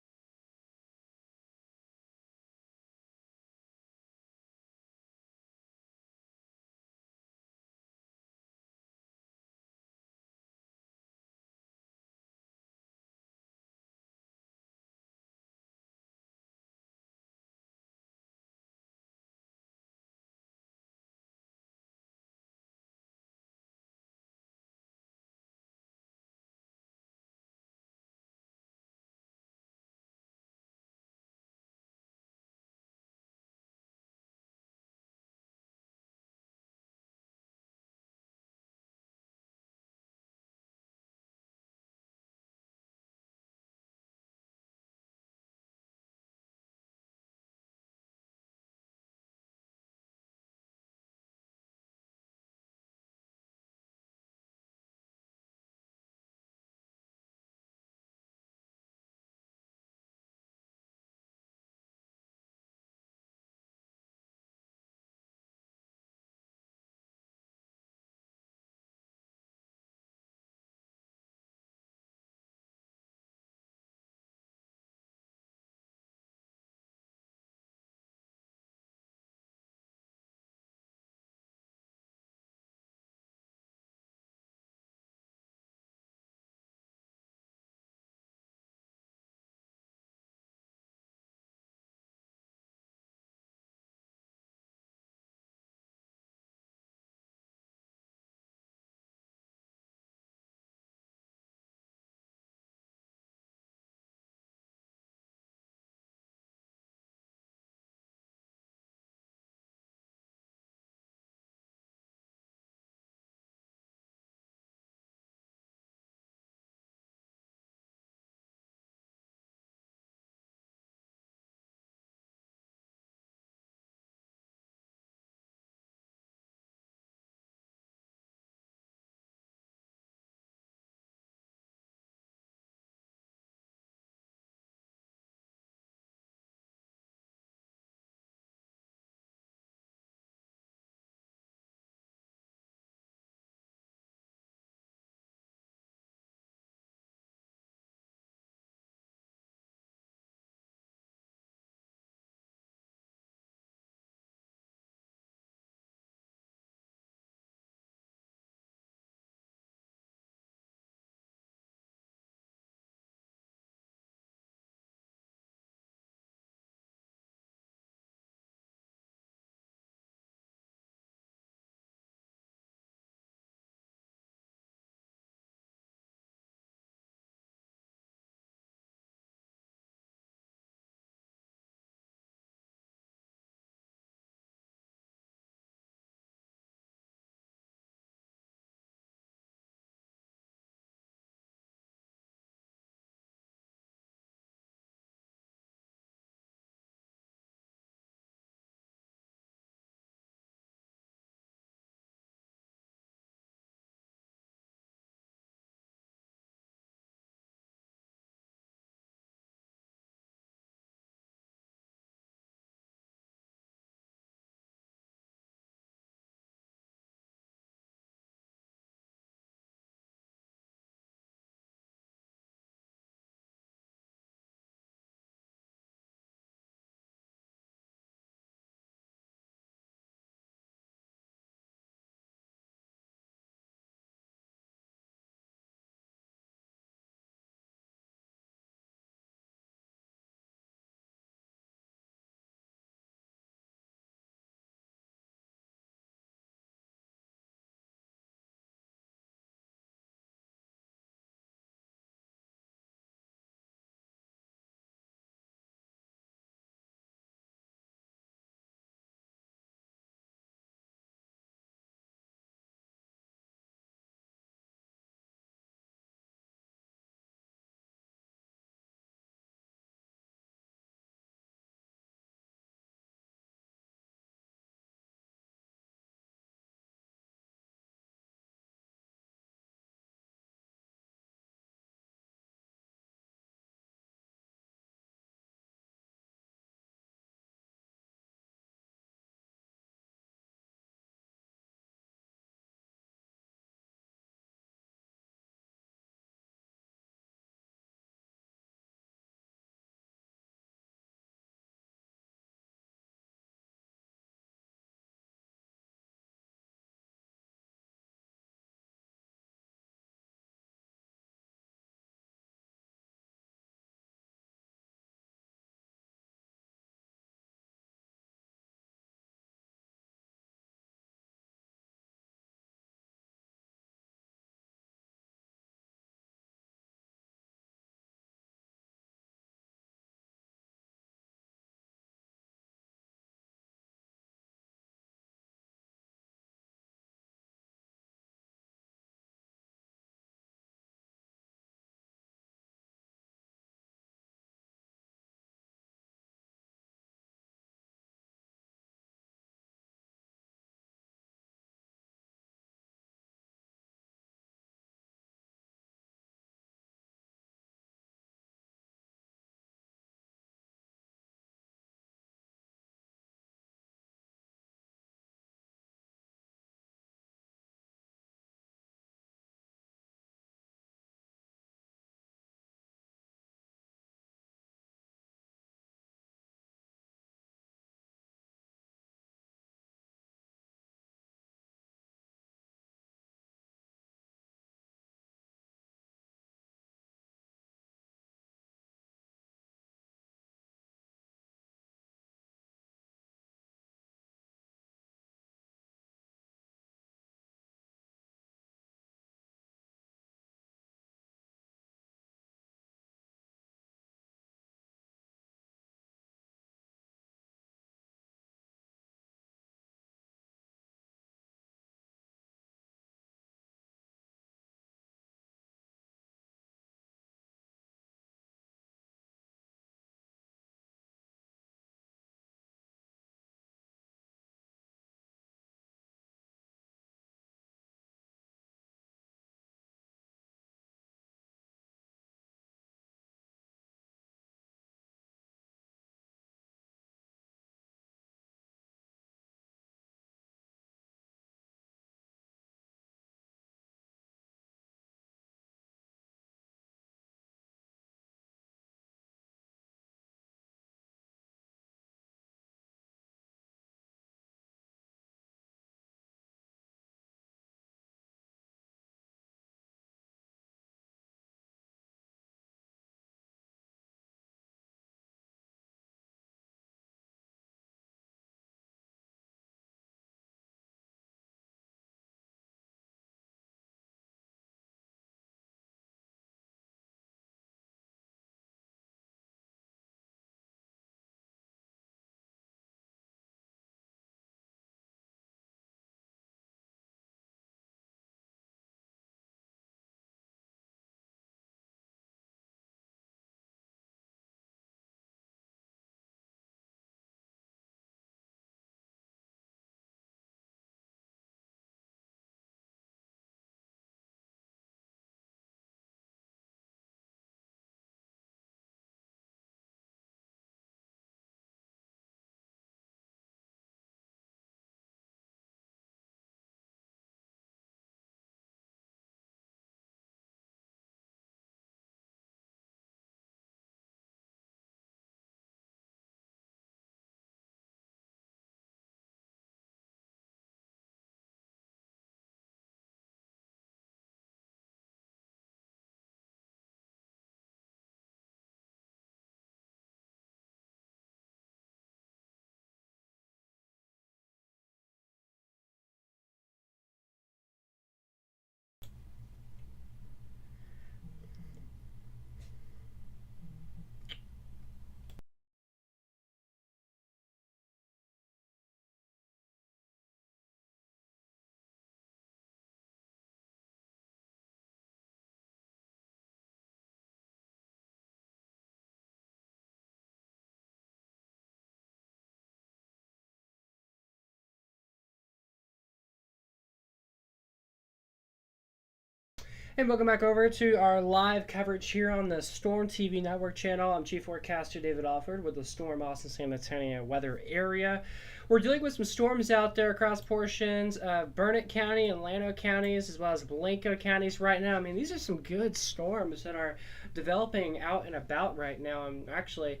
And welcome back over to our live coverage here on the Storm TV Network channel. I'm Chief Forecaster David Alford with the Storm Austin San Antonio weather area. We're dealing with some storms out there across portions of Burnett County and Llano counties, as well as Blanco counties right now. I mean, these are some good storms that are developing out and about right now. And actually,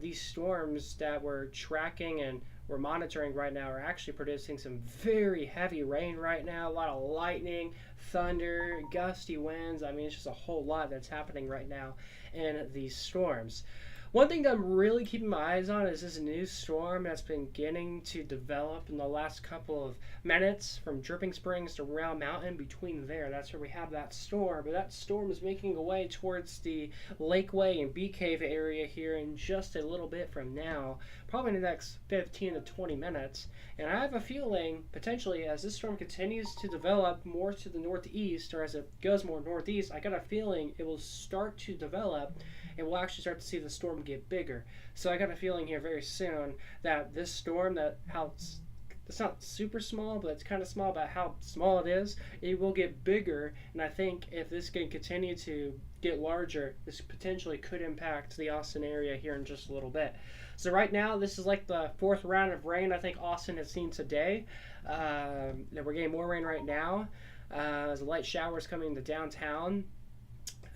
these storms that we're tracking and we're monitoring right now are actually producing some very heavy rain right now. A lot of lightning, thunder, gusty winds. I mean, it's just a whole lot that's happening right now in these storms. One thing that I'm really keeping my eyes on is this new storm that's been beginning to develop in the last couple of minutes from Dripping Springs to Round Mountain. Between there, that's where we have that storm. But that storm is making a way towards the Lakeway and Bee Cave area here in just a little bit from now, probably in the next 15 to 20 minutes. And I have a feeling, potentially, as this storm continues to develop more to the northeast, or as it goes more northeast, I got a feeling it will start to develop and we'll actually start to see the storm get bigger. So I got a feeling here very soon that this storm, it's not super small, but it's kind of small about how small it is, it will get bigger. And I think if this can continue to get larger, this potentially could impact the Austin area here in just a little bit. So right now, this is like the fourth round of rain I think Austin has seen today. We're getting more rain right now. There's light showers coming to downtown.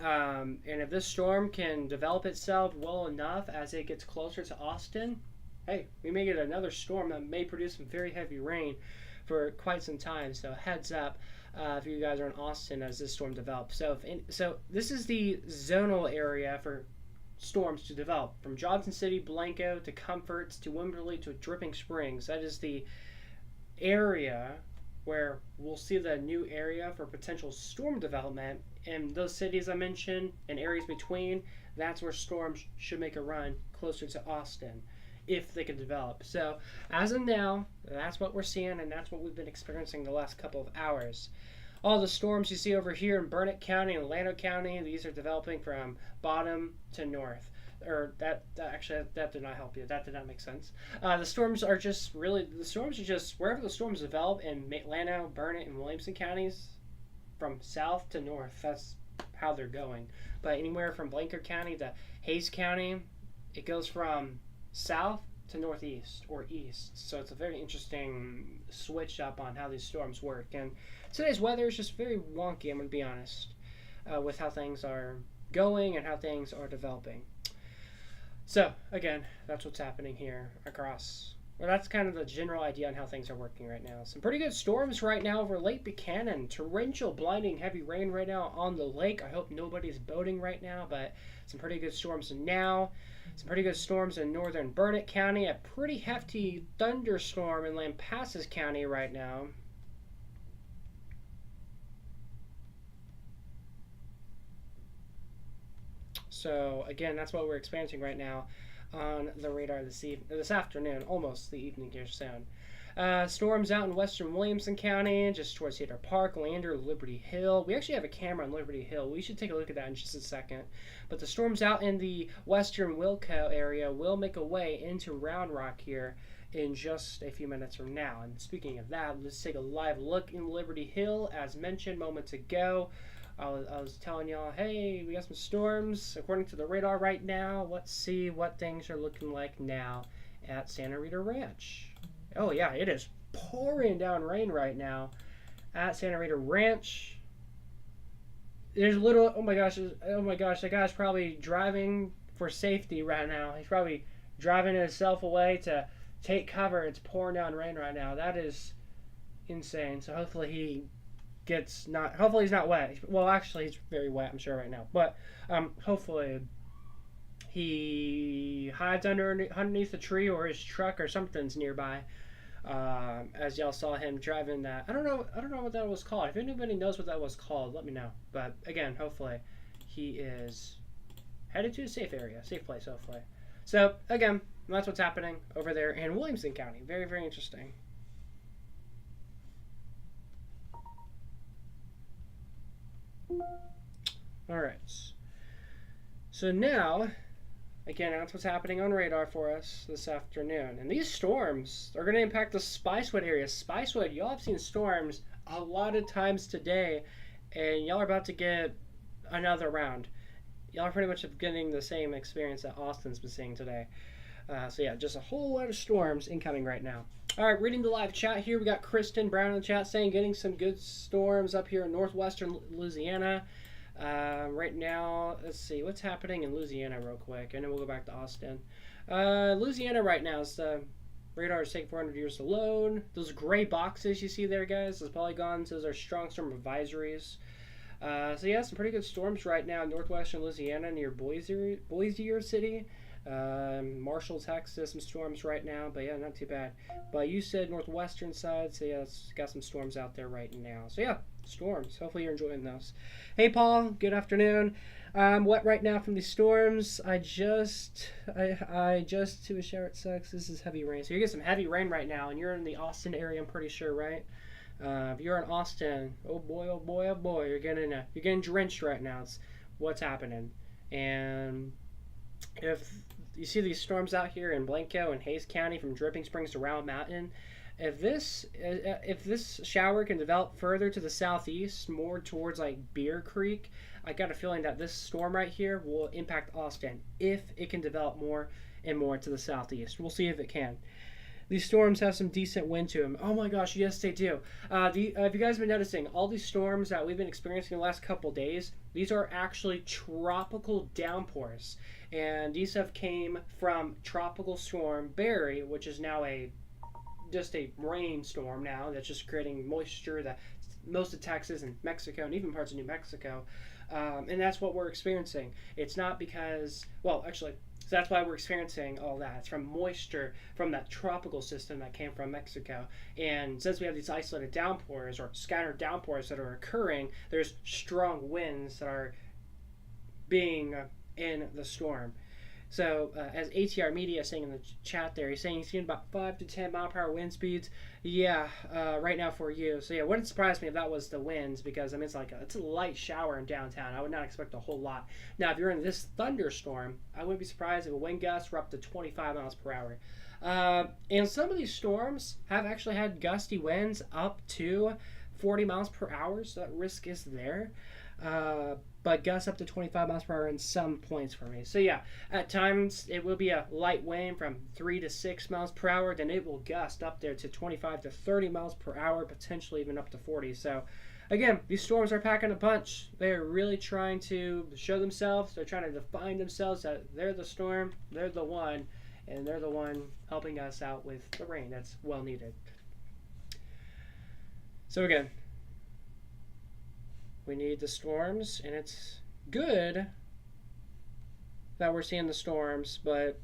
And if this storm can develop itself well enough as it gets closer to Austin, hey, we may get another storm that may produce some very heavy rain for quite some time. So heads up if you guys are in Austin as this storm develops. So this is the zonal area for storms to develop from Johnson City, Blanco to Comforts to Wimberley to Dripping Springs. That is the area where we'll see the new area for potential storm development. And those cities I mentioned and areas between, that's where storms should make a run closer to Austin if they can develop. So as of now, that's what we're seeing, and that's what we've been experiencing the last couple of hours. All the storms you see over here in Burnett County and Llano County, these are developing from bottom to north. Or that did not help you. That did not make sense. The storms are just wherever the storms develop in Llano, Burnett, and Williamson counties, from south to north. That's how they're going. But anywhere from Blanco County to Hayes County, it goes from south to northeast or east. So it's a very interesting switch up on how these storms work. And today's weather is just very wonky, I'm going to be honest, with how things are going and how things are developing. So, again, that's what's happening here across. Well, that's kind of the general idea on how things are working right now. Some pretty good storms right now over Lake Buchanan. Torrential, blinding, heavy rain right now on the lake. I hope nobody's boating right now, but some pretty good storms now. Some pretty good storms in northern Burnett County. A pretty hefty thunderstorm in Lampasas County right now. So, again, that's what we're experiencing right now on the radar this afternoon, almost the evening here soon. Storms out in western Williamson County, just towards Cedar Park, Lander, Liberty Hill. We actually have a camera on Liberty Hill. We should take a look at that in just a second. But the storms out in the western Wilco area will make a way into Round Rock here in just a few minutes from now. And speaking of that, let's take a live look in Liberty Hill. As mentioned moments ago, I was telling y'all, hey, we got some storms according to the radar right now. Let's see what things are looking like now at Santa Rita Ranch. Oh yeah, it is pouring down rain right now at Santa Rita Ranch. There's oh my gosh, that guy's probably driving for safety right now. He's probably driving himself away to take cover. It's pouring down rain right now. That is insane. So hopefully he's not wet. Well, actually, he's very wet, I'm sure, right now. But hopefully he hides underneath a tree or his truck or something's nearby. As y'all saw him driving that. I don't know what that was called. If anybody knows what that was called, let me know. But again, hopefully he is headed to a safe place, hopefully. So again, that's what's happening over there in Williamson County. Very, very interesting. Alright, so now, again, that's what's happening on radar for us this afternoon. And these storms are going to impact the Spicewood area. Spicewood, y'all have seen storms a lot of times today and y'all are about to get another round. Y'all are pretty much getting the same experience that Austin's been seeing today. So yeah, just a whole lot of storms incoming right now. All right, reading the live chat here, we got Kristen Brown in the chat saying getting some good storms up here in northwestern Louisiana. Right now, let's see what's happening in Louisiana real quick, and then we'll go back to Austin. Louisiana right now is the radar is taking 400 years to load. Those gray boxes you see there, guys, those polygons, those are strong storm advisories. So yeah, some pretty good storms right now in northwestern Louisiana near Boise City. Marshall, Texas, some storms right now, but yeah, not too bad. But you said northwestern side, so yeah, it's got some storms out there right now. So yeah, storms. Hopefully you're enjoying those. Hey Paul, good afternoon. Wet right now from these storms. I just to a shower, it sucks. This is heavy rain. So you get some heavy rain right now, and you're in the Austin area, I'm pretty sure, right? If you're in Austin, oh boy, oh boy, oh boy, you're getting drenched right now. It's what's happening. And if you see these storms out here in Blanco and Hays County from Dripping Springs to Round Mountain, if this shower can develop further to the southeast, more towards like Bear Creek, I got a feeling that this storm right here will impact Austin if it can develop more and more to the southeast. We'll see if it can. These storms have some decent wind to them. Oh my gosh, yes they do. Have you guys been noticing all these storms that we've been experiencing the last couple days? These are actually tropical downpours, and these have came from Tropical Storm Barry, which is now just a rainstorm now that's just creating moisture that most of Texas and Mexico and even parts of New Mexico, and that's what we're experiencing. It's not because, well, actually. So that's why we're experiencing all that. It's from moisture from that tropical system that came from Mexico. And since we have these isolated downpours or scattered downpours that are occurring, there's strong winds that are being in the storm. So as ATR Media is saying in the chat there, he's saying he's seeing about 5 to 10 mile per hour wind speeds. Yeah, right now for you. So yeah, it wouldn't surprise me if that was the winds, because I mean it's a light shower in downtown. I would not expect a whole lot. Now if you're in this thunderstorm, I wouldn't be surprised if a wind gusts were up to 25 miles per hour. And some of these storms have actually had gusty winds up to 40 miles per hour, so that risk is there. But gusts up to 25 miles per hour in some points for me. So yeah, at times it will be a light wind from 3 to 6 miles per hour. Then it will gust up there to 25 to 30 miles per hour, potentially even up to 40. So again, these storms are packing a punch. They're really trying to show themselves. They're trying to define themselves that they're the storm, they're the one, and they're the one helping us out with the rain that's well needed. So again, we need the storms, and it's good that we're seeing the storms, but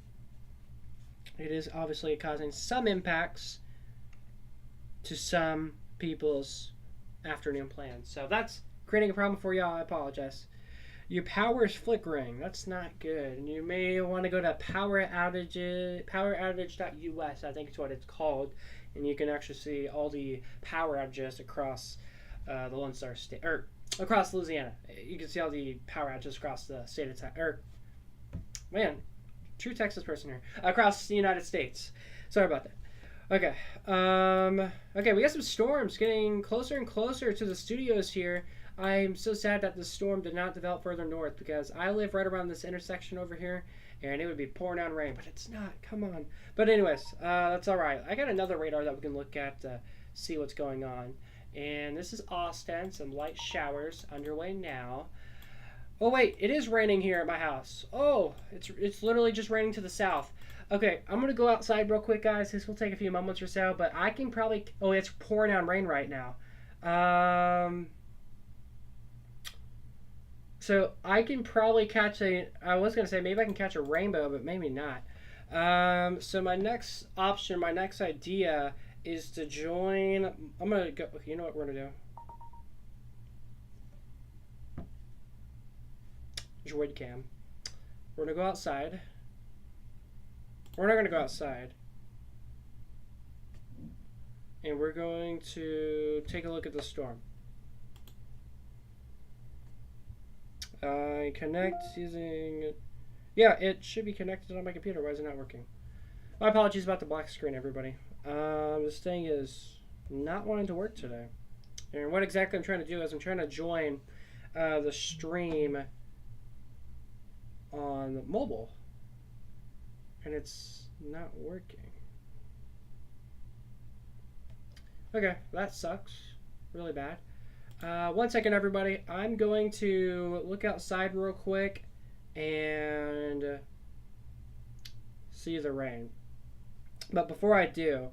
it is obviously causing some impacts to some people's afternoon plans. So that's creating a problem for y'all. I apologize. Your power is flickering. That's not good. And you may want to go to poweroutage.us, I think it's what it's called, and you can actually see all the power outages across the Lone Star State, or across Louisiana. You can see all the power outages across the state of Texas. True Texas person here. Across the United States. Sorry about that. Okay. Okay, we got some storms getting closer and closer to the studios here. I'm so sad that the storm did not develop further north, because I live right around this intersection over here, and it would be pouring down rain, but it's not. Come on. But anyways, that's all right. I got another radar that we can look at to see what's going on. And this is Austin. Some light showers underway now. Oh wait, it is raining here at my house. Oh, it's literally just raining to the south. Okay, I'm gonna go outside real quick, guys. This will take a few moments or so, but I can probably. Oh, it's pouring down rain right now. So I can probably catch a. I was gonna say maybe I can catch a rainbow, but maybe not. So my next option, my next idea is to join. I'm gonna go. You know what we're gonna do? Droid cam. We're gonna go outside. We're not gonna go outside. And we're going to take a look at the storm. Connect using. Yeah, it should be connected on my computer. Why is it not working? My apologies about the black screen, everybody. This thing is not wanting to work today. And what exactly I'm trying to do is I'm trying to join the stream on mobile, and it's not working. Okay, that sucks really bad. 1 second, everybody. I'm going to look outside real quick and see the rain. But before I do,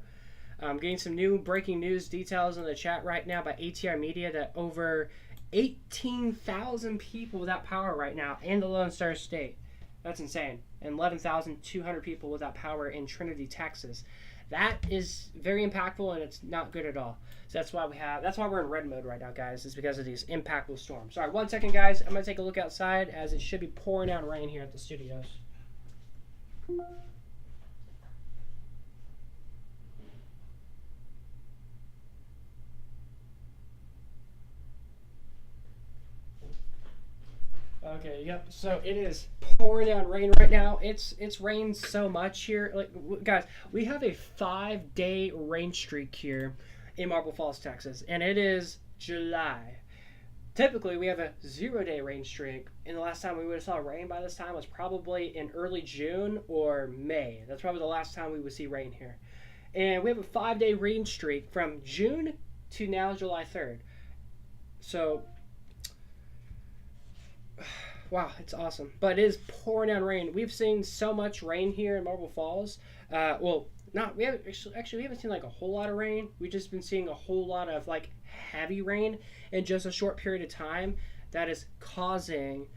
I'm getting some new breaking news details in the chat right now by ATR Media that over 18,000 people without power right now in the Lone Star State. That's insane. And 11,200 people without power in Trinity, Texas. That is very impactful, and it's not good at all. So that's why we're in red mode right now, guys. Is because of these impactful storms. All right, 1 second, guys. I'm gonna take a look outside as it should be pouring down rain here at the studios. Okay, yep. So it is pouring down rain right now. It's rained so much here. Like, guys, we have a 5-day rain streak here in Marble Falls, Texas, and it is July. Typically, we have a 0-day rain streak, and the last time we would have saw rain by this time was probably in early June or May. That's probably the last time we would see rain here. And we have a 5-day rain streak from June to now July 3rd. So wow, it's awesome. But it is pouring down rain. We've seen so much rain here in Marble Falls. We haven't seen like a whole lot of rain. We've just been seeing a whole lot of like heavy rain in just a short period of time that is causing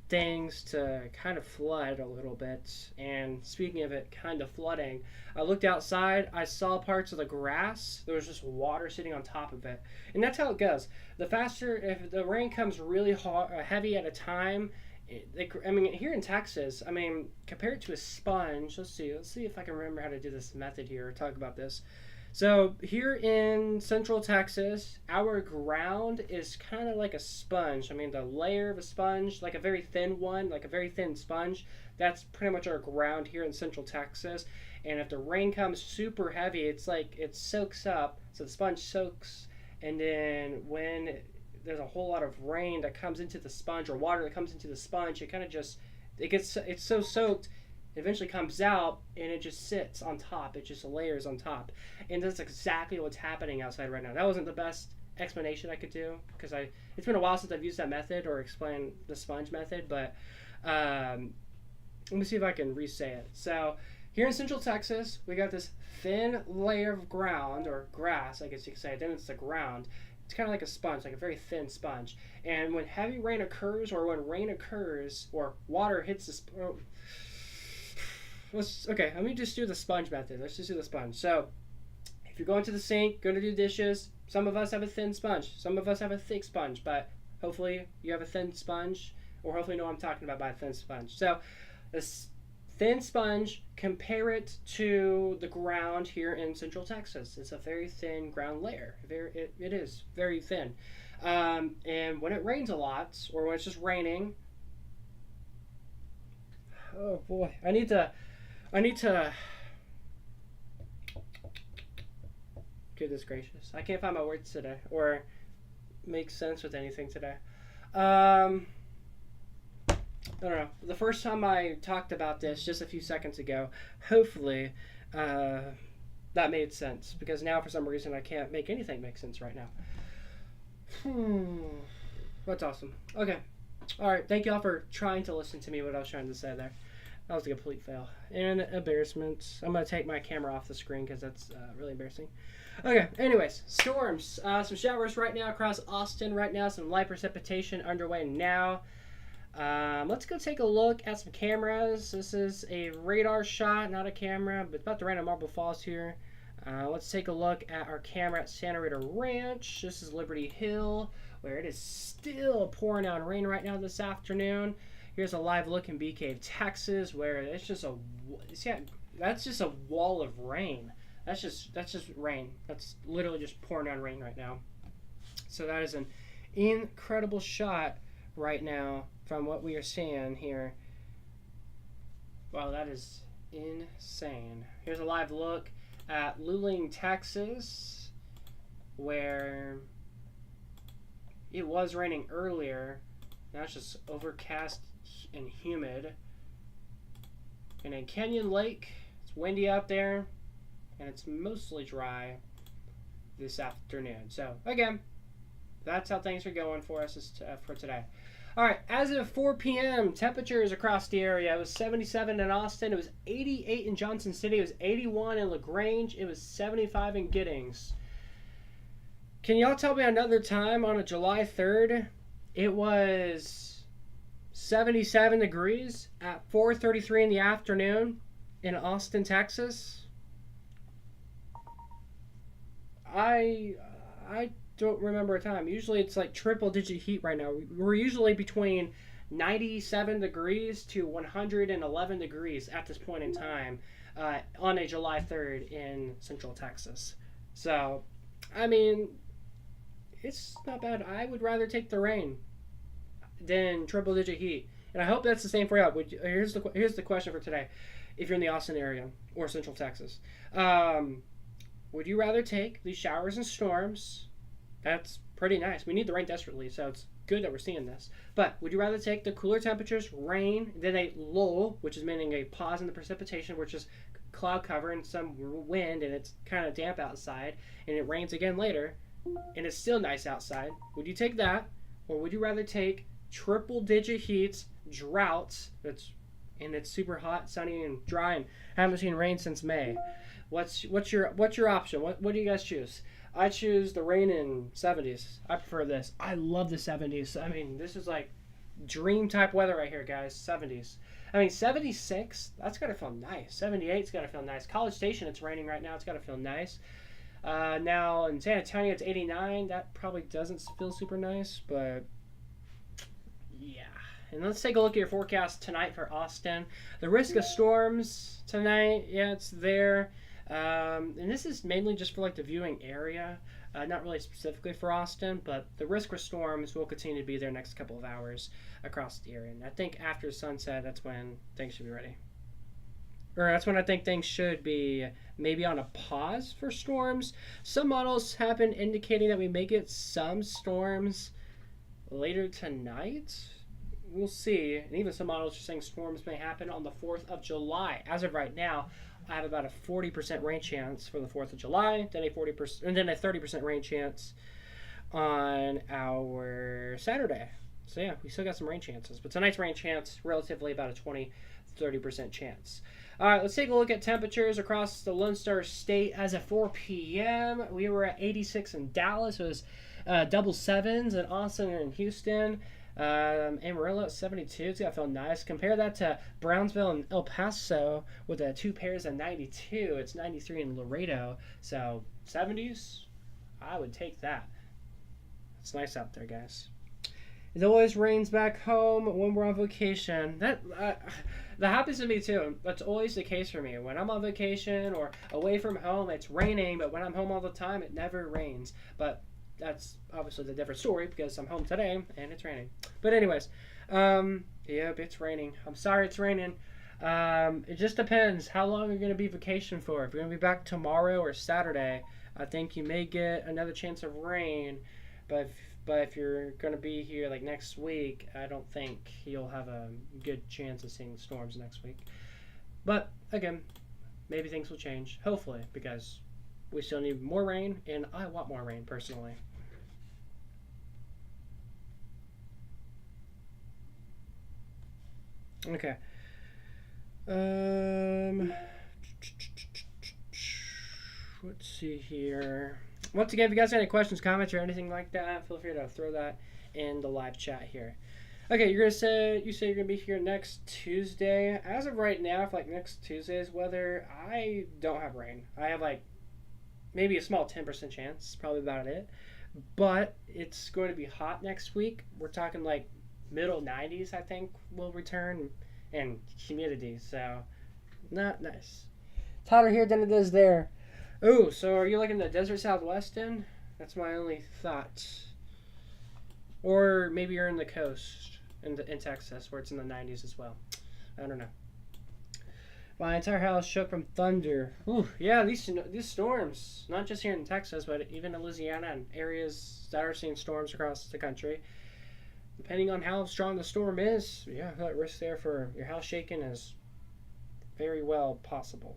things to kind of flood a little bit. And speaking of it kind of flooding, I looked outside, I saw parts of the grass, there was just water sitting on top of it. And that's how it goes. If the rain comes really heavy at a time, here in Texas, compared to a sponge, let's see if I can remember how to do this method here or talk about this. So here in Central Texas, our ground is kind of like a sponge. The layer of a sponge, like a very thin one, like a very thin sponge, that's pretty much our ground here in Central Texas. And if the rain comes super heavy, it's like it soaks up, so the sponge soaks, and then when there's a whole lot of rain that comes into the sponge or water that comes into the sponge, it's so soaked, it eventually comes out and it just sits on top. It just layers on top. And that's exactly what's happening outside right now. That wasn't the best explanation I could do because it's been a while since I've used that method or explained the sponge method, but let me see if I can re-say it. So here in Central Texas, we got this thin layer of ground or grass, I guess you could say. Then it's the ground. It's kind of like a sponge, like a very thin sponge. And when heavy rain occurs or when rain occurs or water hits the let me just do the sponge method. Let's just do the sponge. So if you're going to the sink, going to do dishes, some of us have a thin sponge. Some of us have a thick sponge, but hopefully you have a thin sponge, or hopefully you know what I'm talking about by a thin sponge. So this thin sponge, compare it to the ground here in Central Texas. It's a very thin ground layer. It is very thin. And when it rains a lot, or when it's just raining, oh boy, I need to goodness gracious, I can't find my words today or make sense with anything today. I don't know. The first time I talked about this just a few seconds ago, hopefully that made sense, because now for some reason I can't make anything make sense right now. That's awesome. Okay. Alright, thank y'all for trying to listen to me what I was trying to say there. That was a complete fail. And embarrassment. I'm going to take my camera off the screen because that's really embarrassing. Okay, anyways, storms. Some showers right now across Austin right now. Some light precipitation underway now. Let's go take a look at some cameras. This is a radar shot, not a camera, but it's about to rain on Marble Falls here. Let's take a look at our camera at Santa Rita Ranch. This is Liberty Hill, where it is still pouring down rain right now this afternoon. Here's a live look in Bee Cave, Texas, where it's just that's just a wall of rain. That's just rain. That's literally just pouring down rain right now. So that is an incredible shot right now from what we are seeing here. Wow, that is insane. Here's a live look at Luling, Texas, where it was raining earlier. Now it's just overcast and humid. And in Canyon Lake, it's windy out there, and it's mostly dry this afternoon. So again, that's how things are going for us for today. All right, as of 4 p.m., temperatures across the area. It was 77 in Austin. It was 88 in Johnson City. It was 81 in LaGrange. It was 75 in Giddings. Can y'all tell me another time on a July 3rd, it was 77 degrees at 4:33 in the afternoon in Austin, Texas? I don't remember a time. Usually it's like triple digit heat right now. We're usually between 97 degrees to 111 degrees at this point in time on a July 3rd in Central Texas. So, I mean, it's not bad. I would rather take the rain than triple digit heat. And I hope that's the same for you. Here's the question for today. If you're in the Austin area or Central Texas, would you rather take these showers and storms? That's pretty nice. We need the rain desperately, so it's good that we're seeing this. But would you rather take the cooler temperatures, rain, then a lull, which is meaning a pause in the precipitation, which is cloud cover and some wind, and it's kind of damp outside, and it rains again later, and it's still nice outside? Would you take that, or would you rather take triple-digit heats, droughts, and it's super hot, sunny, and dry, and haven't seen rain since May? What's your option? What do you guys choose? I choose the rain in 70s. I prefer this. I love the 70s. I mean, this is like dream type weather right here, guys. 70s. I mean, 76, that's got to feel nice. 78's got to feel nice. College Station, it's raining right now. It's got to feel nice. Now, in San Antonio, it's 89. That probably doesn't feel super nice, but yeah. And let's take a look at your forecast tonight for Austin. The risk of storms tonight, yeah, it's there. And this is mainly just for like the viewing area, not really specifically for Austin, but the risk for storms will continue to be there next couple of hours across the area. And I think after sunset, that's when things should be ready. Or that's when I think things should be maybe on a pause for storms. Some models have been indicating that we may get some storms later tonight. We'll see. And even some models are saying storms may happen on the 4th of July. As of right now, I have about a 40% rain chance for the 4th of July, then a 40%, and then a 30% rain chance on our Saturday. So yeah, we still got some rain chances. But tonight's rain chance, relatively about a 20-30% chance. All right, let's take a look at temperatures across the Lone Star State. As of 4 p.m., we were at 86 in Dallas. It was double sevens in Austin and Houston. Amarillo at 72. It's got to feel nice. Compare that to Brownsville and El Paso with the two pairs at 92. It's 93 in Laredo. So 70s, I would take that. It's nice out there, guys. It always rains back home when we're on vacation. That happens to me too. That's always the case for me. When I'm on vacation or away from home, it's raining. But when I'm home all the time, it never rains. But that's obviously the different story because I'm home today and it's raining. But anyways, yep, it's raining. I'm sorry it's raining. It just depends how long you're going to be vacation for. If you're going to be back tomorrow or Saturday, I think you may get another chance of rain. But if you're going to be here like next week, I don't think you'll have a good chance of seeing storms next week. But again, maybe things will change, hopefully, because we still need more rain, and I want more rain personally. Okay. Let's see here. Once again, if you guys have any questions, comments, or anything like that, feel free to throw that in the live chat here. Okay, you say you're gonna be here next Tuesday. As of right now, for like next Tuesday's weather, I don't have rain. I have like maybe a small 10% chance, probably about it. But it's going to be hot next week. We're talking like middle 90s, I think, will return, and humidity. So, not nice. It's hotter here than it is there. Oh, so are you looking at the desert Southwest then? That's my only thought. Or maybe you're in the coast in Texas where it's in the 90s as well. I don't know. My entire house shook from thunder. Ooh, yeah, these storms, not just here in Texas, but even in Louisiana and areas that are seeing storms across the country. Depending on how strong the storm is, yeah, that risk there for your house shaking is very well possible.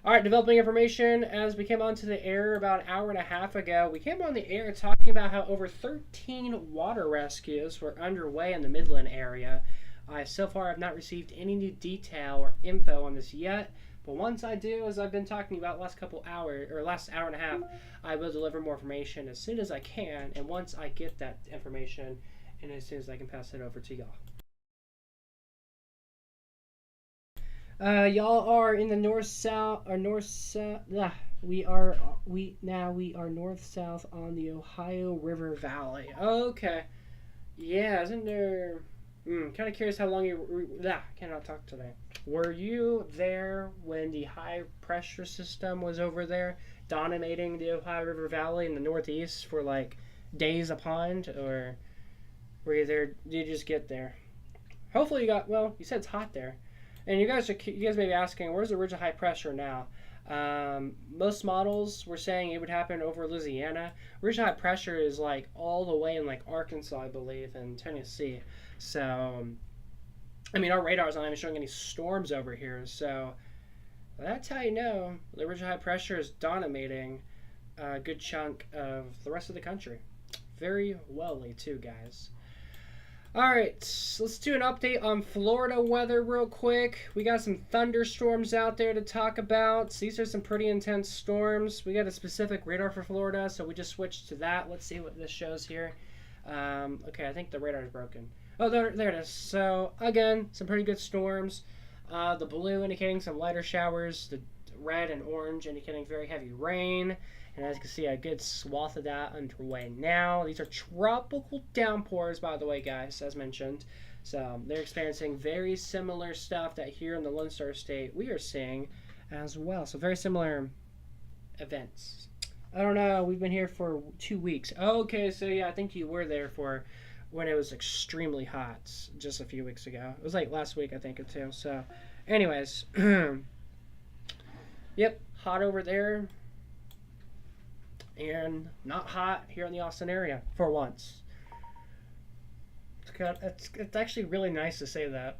All right, developing information as we came onto the air about an hour and a half ago. We came on the air talking about how over 13 water rescues were underway in the Midland area. I so far have not received any new detail or info on this yet, but once I do, as I've been talking about last hour and a half, I will deliver more information as soon as I can, and once I get that information, and as soon as I can pass it over to y'all. Y'all are in the north-south or north-south. We are north-south on the Ohio River Valley. Okay, yeah, isn't there? Kind of curious how long you. Cannot talk today. Were you there when the high pressure system was over there, dominating the Ohio River Valley in the northeast for like days upon, or were you there? Did you just get there? Hopefully you got. Well, you said it's hot there. And you guys may be asking, where's the original high pressure now? Most models were saying it would happen over Louisiana. Original high pressure is like all the way in like Arkansas, I believe, and Tennessee. So, I mean, our radar's not even showing any storms over here. So that's how you know the original high pressure is dominating a good chunk of the rest of the country. Very wellly too, guys. Alright, let's do an update on Florida weather real quick. We got some thunderstorms out there to talk about. These are some pretty intense storms. We got a specific radar for Florida, so we just switched to that. Let's see what this shows here. Okay, I think the radar is broken. Oh, there it is. So, again, some pretty good storms. The blue indicating some lighter showers. The red and orange indicating very heavy rain. And as you can see, a good swath of that underway now. These are tropical downpours, by the way, guys, as mentioned. So they're experiencing very similar stuff that here in the Lone Star State we are seeing as well. So very similar events. I don't know. We've been here for 2 weeks. Okay, so yeah, I think you were there for when it was extremely hot just a few weeks ago. It was like last week, I think, too. So anyways, yep, hot over there. And not hot here in the Austin area for once. It's actually really nice to say that.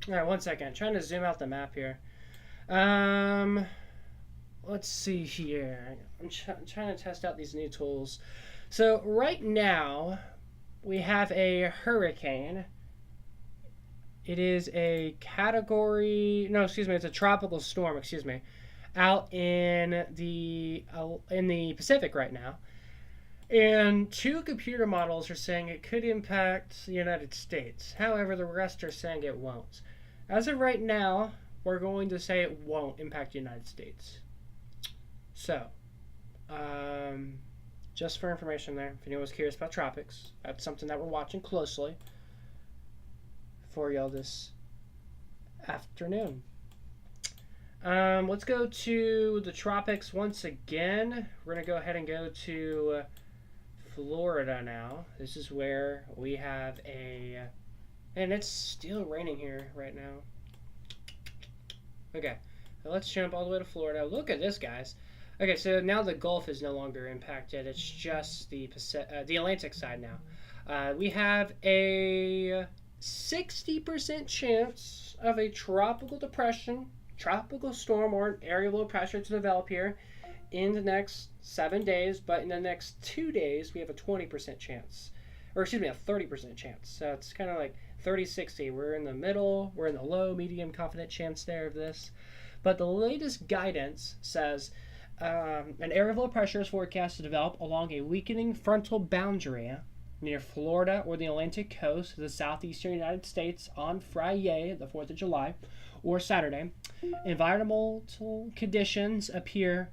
All right, 1 second. I'm trying to zoom out the map here. Let's see here. I'm trying to test out these new tools. So right now, we have a hurricane. It is a it's a tropical storm, out in the Pacific right now. And 2 computer models are saying it could impact the United States. However, the rest are saying it won't. As of right now, we're going to say it won't impact the United States. So, just for information there, if anyone was curious about tropics, that's something that we're watching closely for y'all this afternoon. Let's go to the tropics once again. We're going to go ahead and go to Florida now. This is where we have and it's still raining here right now. Okay, so let's jump all the way to Florida. Look at this, guys. Okay, so now the Gulf is no longer impacted. It's just the Atlantic side now. We have a 60% chance of a tropical depression, tropical storm, or an area of low pressure to develop here in the next 7 days. But in the next 2 days, we have a 20% chance. Or excuse me, a 30% chance. So it's kind of like 30-60. We're in the middle. We're in the low, medium, confident chance there of this. But the latest guidance says an area of low pressure is forecast to develop along a weakening frontal boundary near Florida or the Atlantic coast of the southeastern United States on Friday, the 4th of July, or Saturday. Environmental conditions appear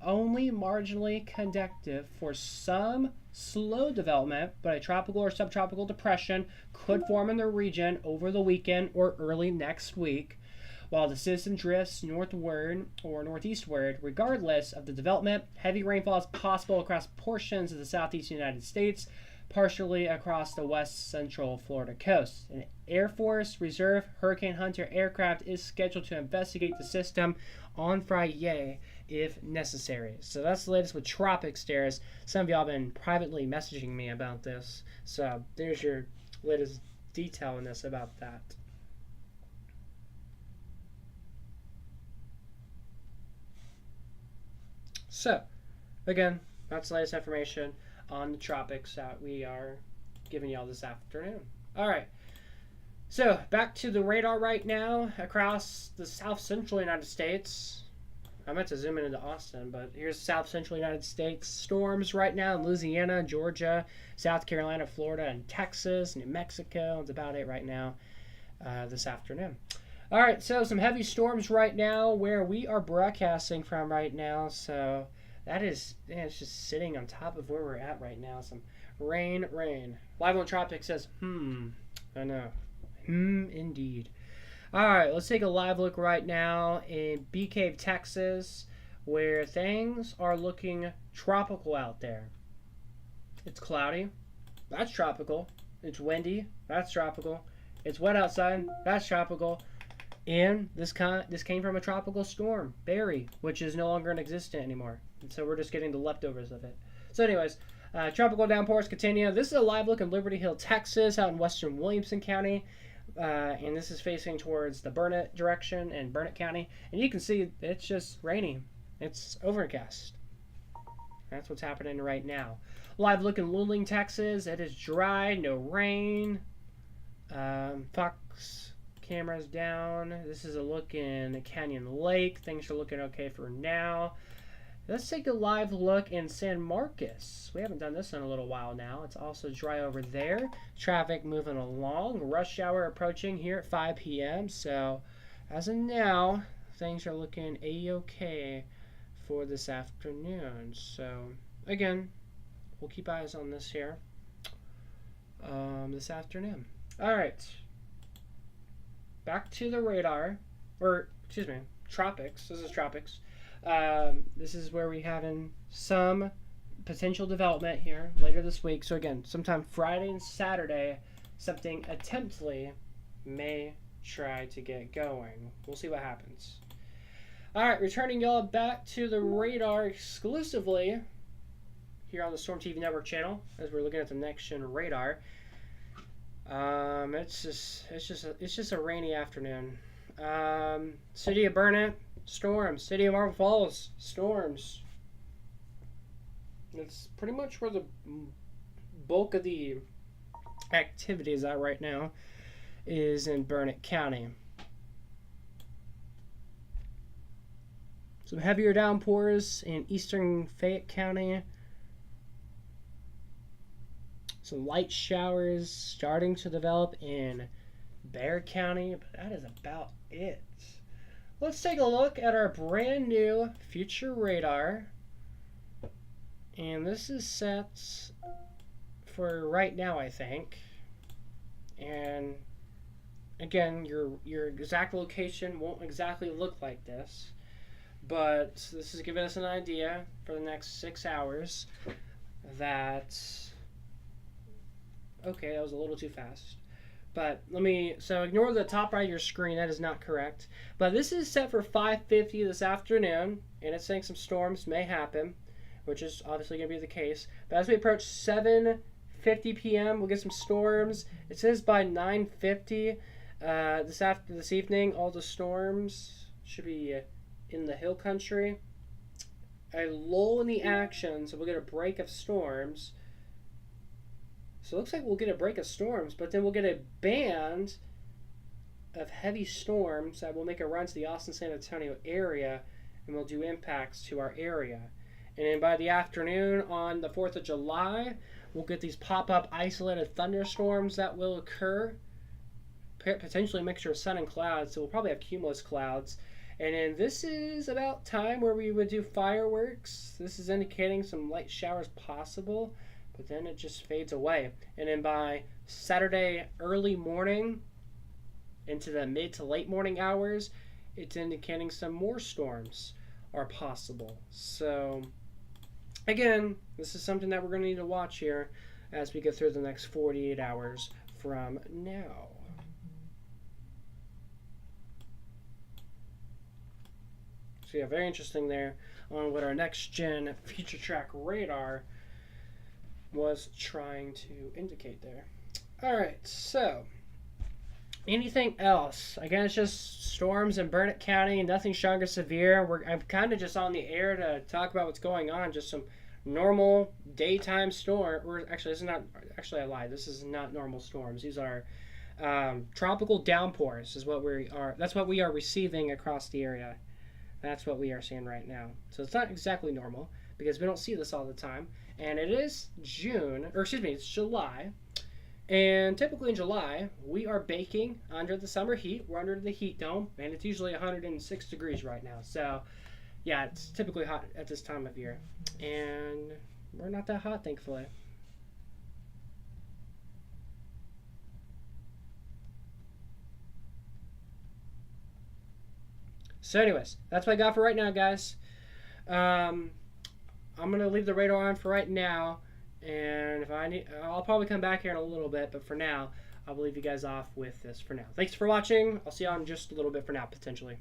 only marginally conducive for some slow development, but a tropical or subtropical depression could form in the region over the weekend or early next week, while the system drifts northward or northeastward. Regardless of the development, heavy rainfall is possible across portions of the southeast United States, partially across the west central Florida coast. An Air Force Reserve Hurricane Hunter aircraft is scheduled to investigate the system on Friday if necessary. So that's the latest with tropics stairs. Some of y'all have been privately messaging me about this. So there's your latest detail in this about that. So, again, that's the latest information on the tropics that we are giving y'all this afternoon. All right. So, back to the radar right now across the south central United States. I meant to zoom in into Austin, but here's south central United States. Storms right now in Louisiana, Georgia, South Carolina, Florida, and Texas, New Mexico. That's about it right now this afternoon. All right, so some heavy storms right now where we are broadcasting from right now. So that is, it's just sitting on top of where we're at right now. Some rain. Live on Tropics says, I know. Indeed. All right, let's take a live look right now in Bee Cave, Texas, where things are looking tropical out there. It's cloudy. That's tropical. It's windy. That's tropical. It's wet outside. That's tropical. And this came from a tropical storm, Barry, which is no longer in existence anymore. And so we're just getting the leftovers of it. So anyways, tropical downpours continue. This is a live look in Liberty Hill, Texas, out in western Williamson County. And this is facing towards the Burnett direction in Burnett County. And you can see it's just rainy. It's overcast. That's what's happening right now. Live look in Luling, Texas. It is dry, no rain. Fox cameras down. This is a look in Canyon Lake. Things are looking okay for now. Let's take a live look in San Marcos. We haven't done this in a little while now. It's also dry over there. Traffic moving along. Rush hour approaching here at 5 p.m. So as of now, things are looking a-okay for this afternoon. So again, we'll keep eyes on this here this afternoon. All right. Back to the radar. Or, excuse me, tropics. This is tropics. This is where we have in some potential development here later this week. So again, sometime Friday and Saturday, something attemptedly may try to get going. We'll see what happens. All right, returning y'all back to the radar exclusively here on the Storm TV Network channel as we're looking at the next gen radar. It's just a rainy afternoon. City of Burnett. Storms. City of Marble Falls. Storms. It's pretty much where the bulk of the activity is at right now is in Burnett County. Some heavier downpours in eastern Fayette County. Some light showers starting to develop in Bexar County, but that is about it. Let's take a look at our brand new future radar. And this is set for right now, I think. And again, your exact location won't exactly look like this. But this is giving us an idea for the next 6 hours that... Okay, that was a little too fast. But so ignore the top right of your screen, that is not correct. But this is set for 5:50 this afternoon, and it's saying some storms may happen, which is obviously going to be the case. But as we approach 7:50 p.m., we'll get some storms. It says by 9:50 this evening, all the storms should be in the hill country. A lull in the action, so we'll get a break of storms. So it looks like we'll get a break of storms, but then we'll get a band of heavy storms that will make a run to the Austin-San Antonio area and will do impacts to our area. And then by the afternoon on the 4th of July, we'll get these pop-up isolated thunderstorms that will occur, potentially a mixture of sun and clouds, so we'll probably have cumulus clouds. And then this is about time where we would do fireworks. This is indicating some light showers possible. But then it just fades away. And then by Saturday early morning into the mid to late morning hours, it's indicating some more storms are possible. So, again, this is something that we're going to need to watch here as we go through the next 48 hours from now. So, yeah, very interesting there on what our next gen future track radar was trying to indicate there. All right, so anything else? Again, it's just storms in Burnett County, nothing strong or severe. I'm kind of just on the air to talk about what's going on, just some normal daytime storm. Or actually, this is not. Actually, I lied. This is not normal storms. These are tropical downpours. Is what we are. That's what we are receiving across the area. That's what we are seeing right now. So it's not exactly normal because we don't see this all the time. And it is June, or excuse me, it's July. And typically in July, we are baking under the summer heat. We're under the heat dome, and it's usually 106 degrees right now. So, yeah, it's typically hot at this time of year. And we're not that hot, thankfully. So, anyways, that's what I got for right now, guys. I'm gonna leave the radar on for right now, and if I need, I'll probably come back here in a little bit. But for now, I'll leave you guys off with this for now. Thanks for watching. I'll see you on just a little bit for now, potentially.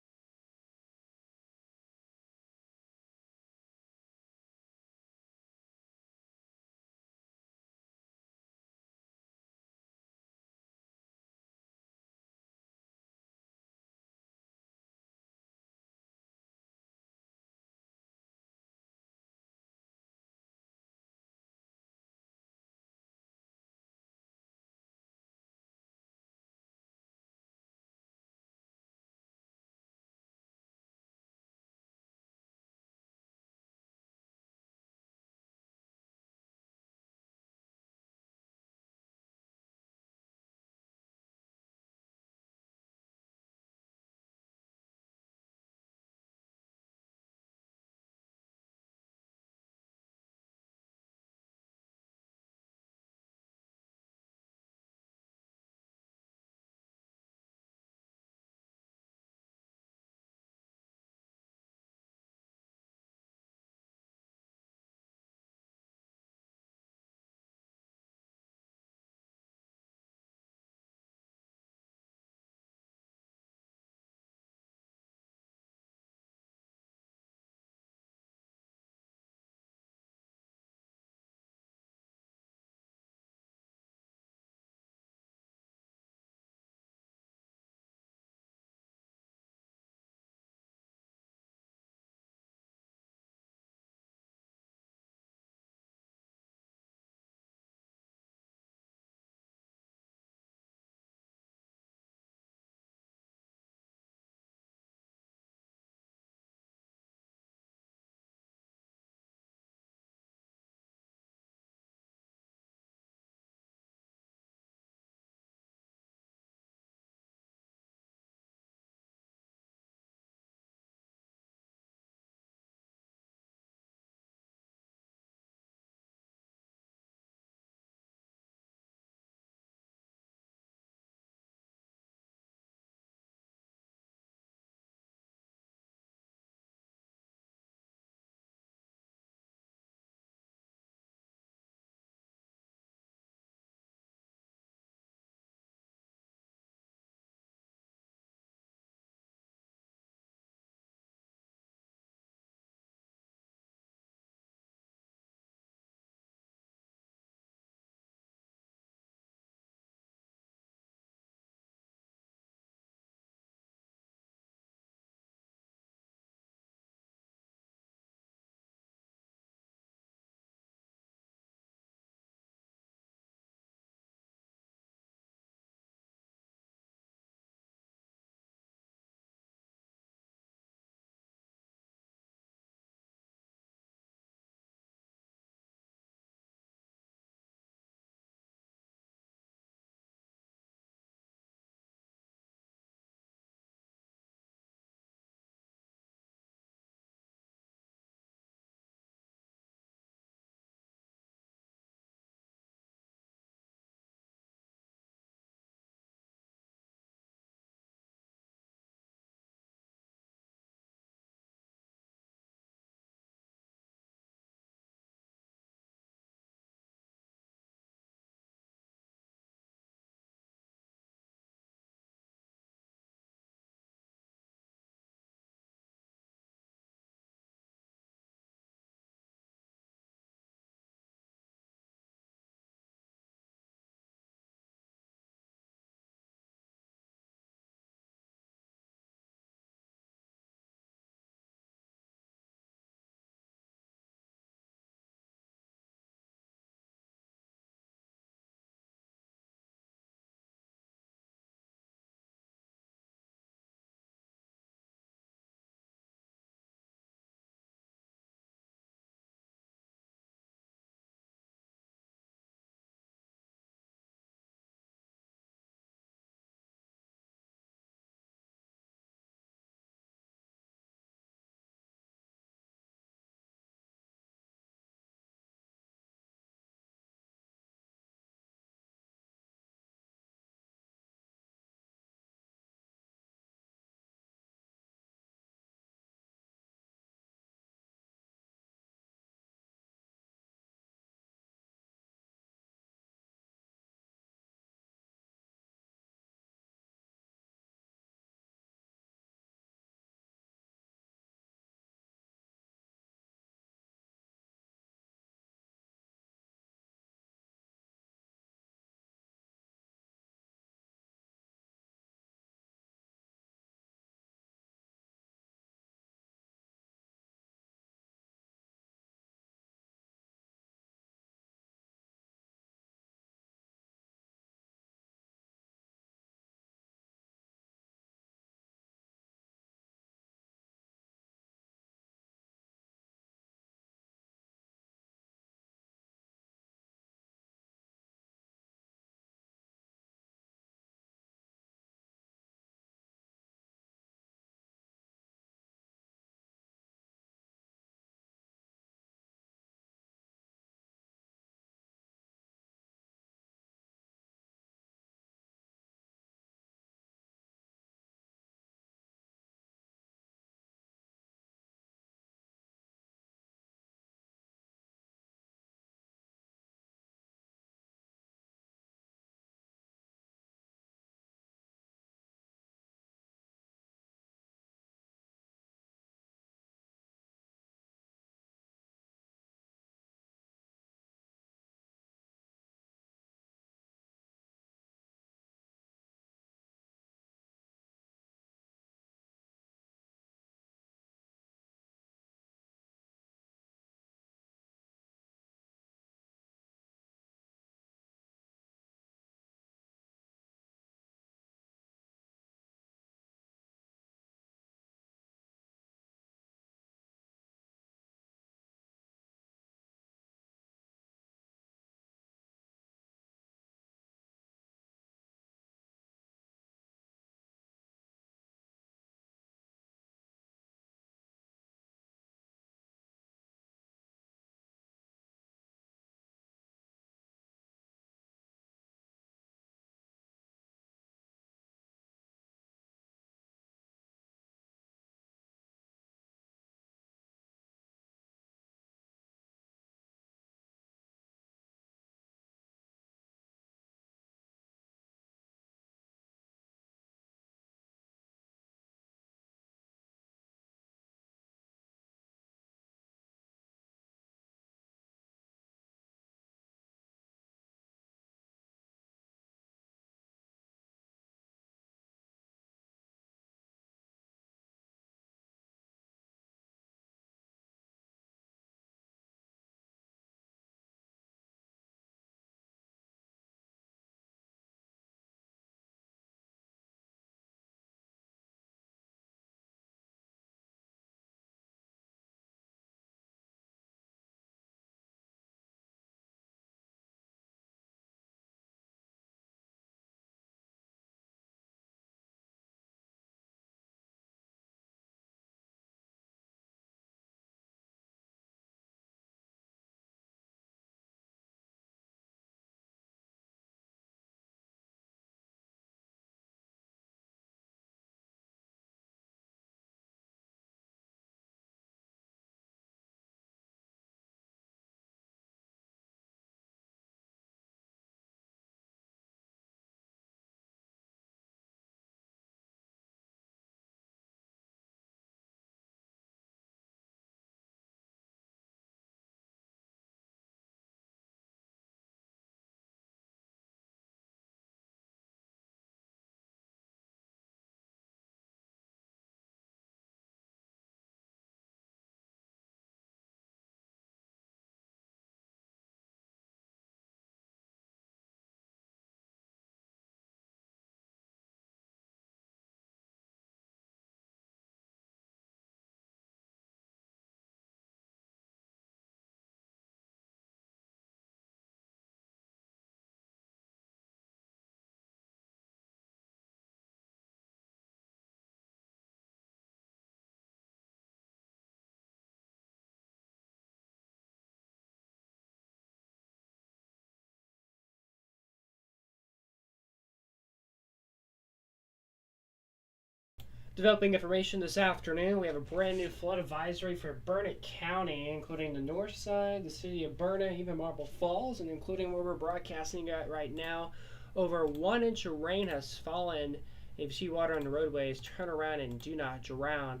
Developing information this afternoon, we have a brand new flood advisory for Burnett County, including the north side, the city of Burnett, even Marble Falls, and including where we're broadcasting at right now. Over 1 inch of rain has fallen. If you see water on the roadways, turn around and do not drown.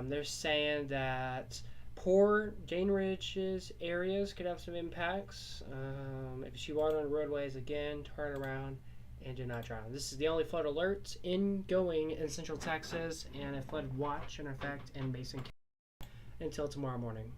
They're saying that poor Jane Ridge's areas could have some impacts. If you see water on the roadways, again, turn around and do not drown. This is the only flood alert going in Central Texas, and a flood watch in effect in Mason County until tomorrow morning.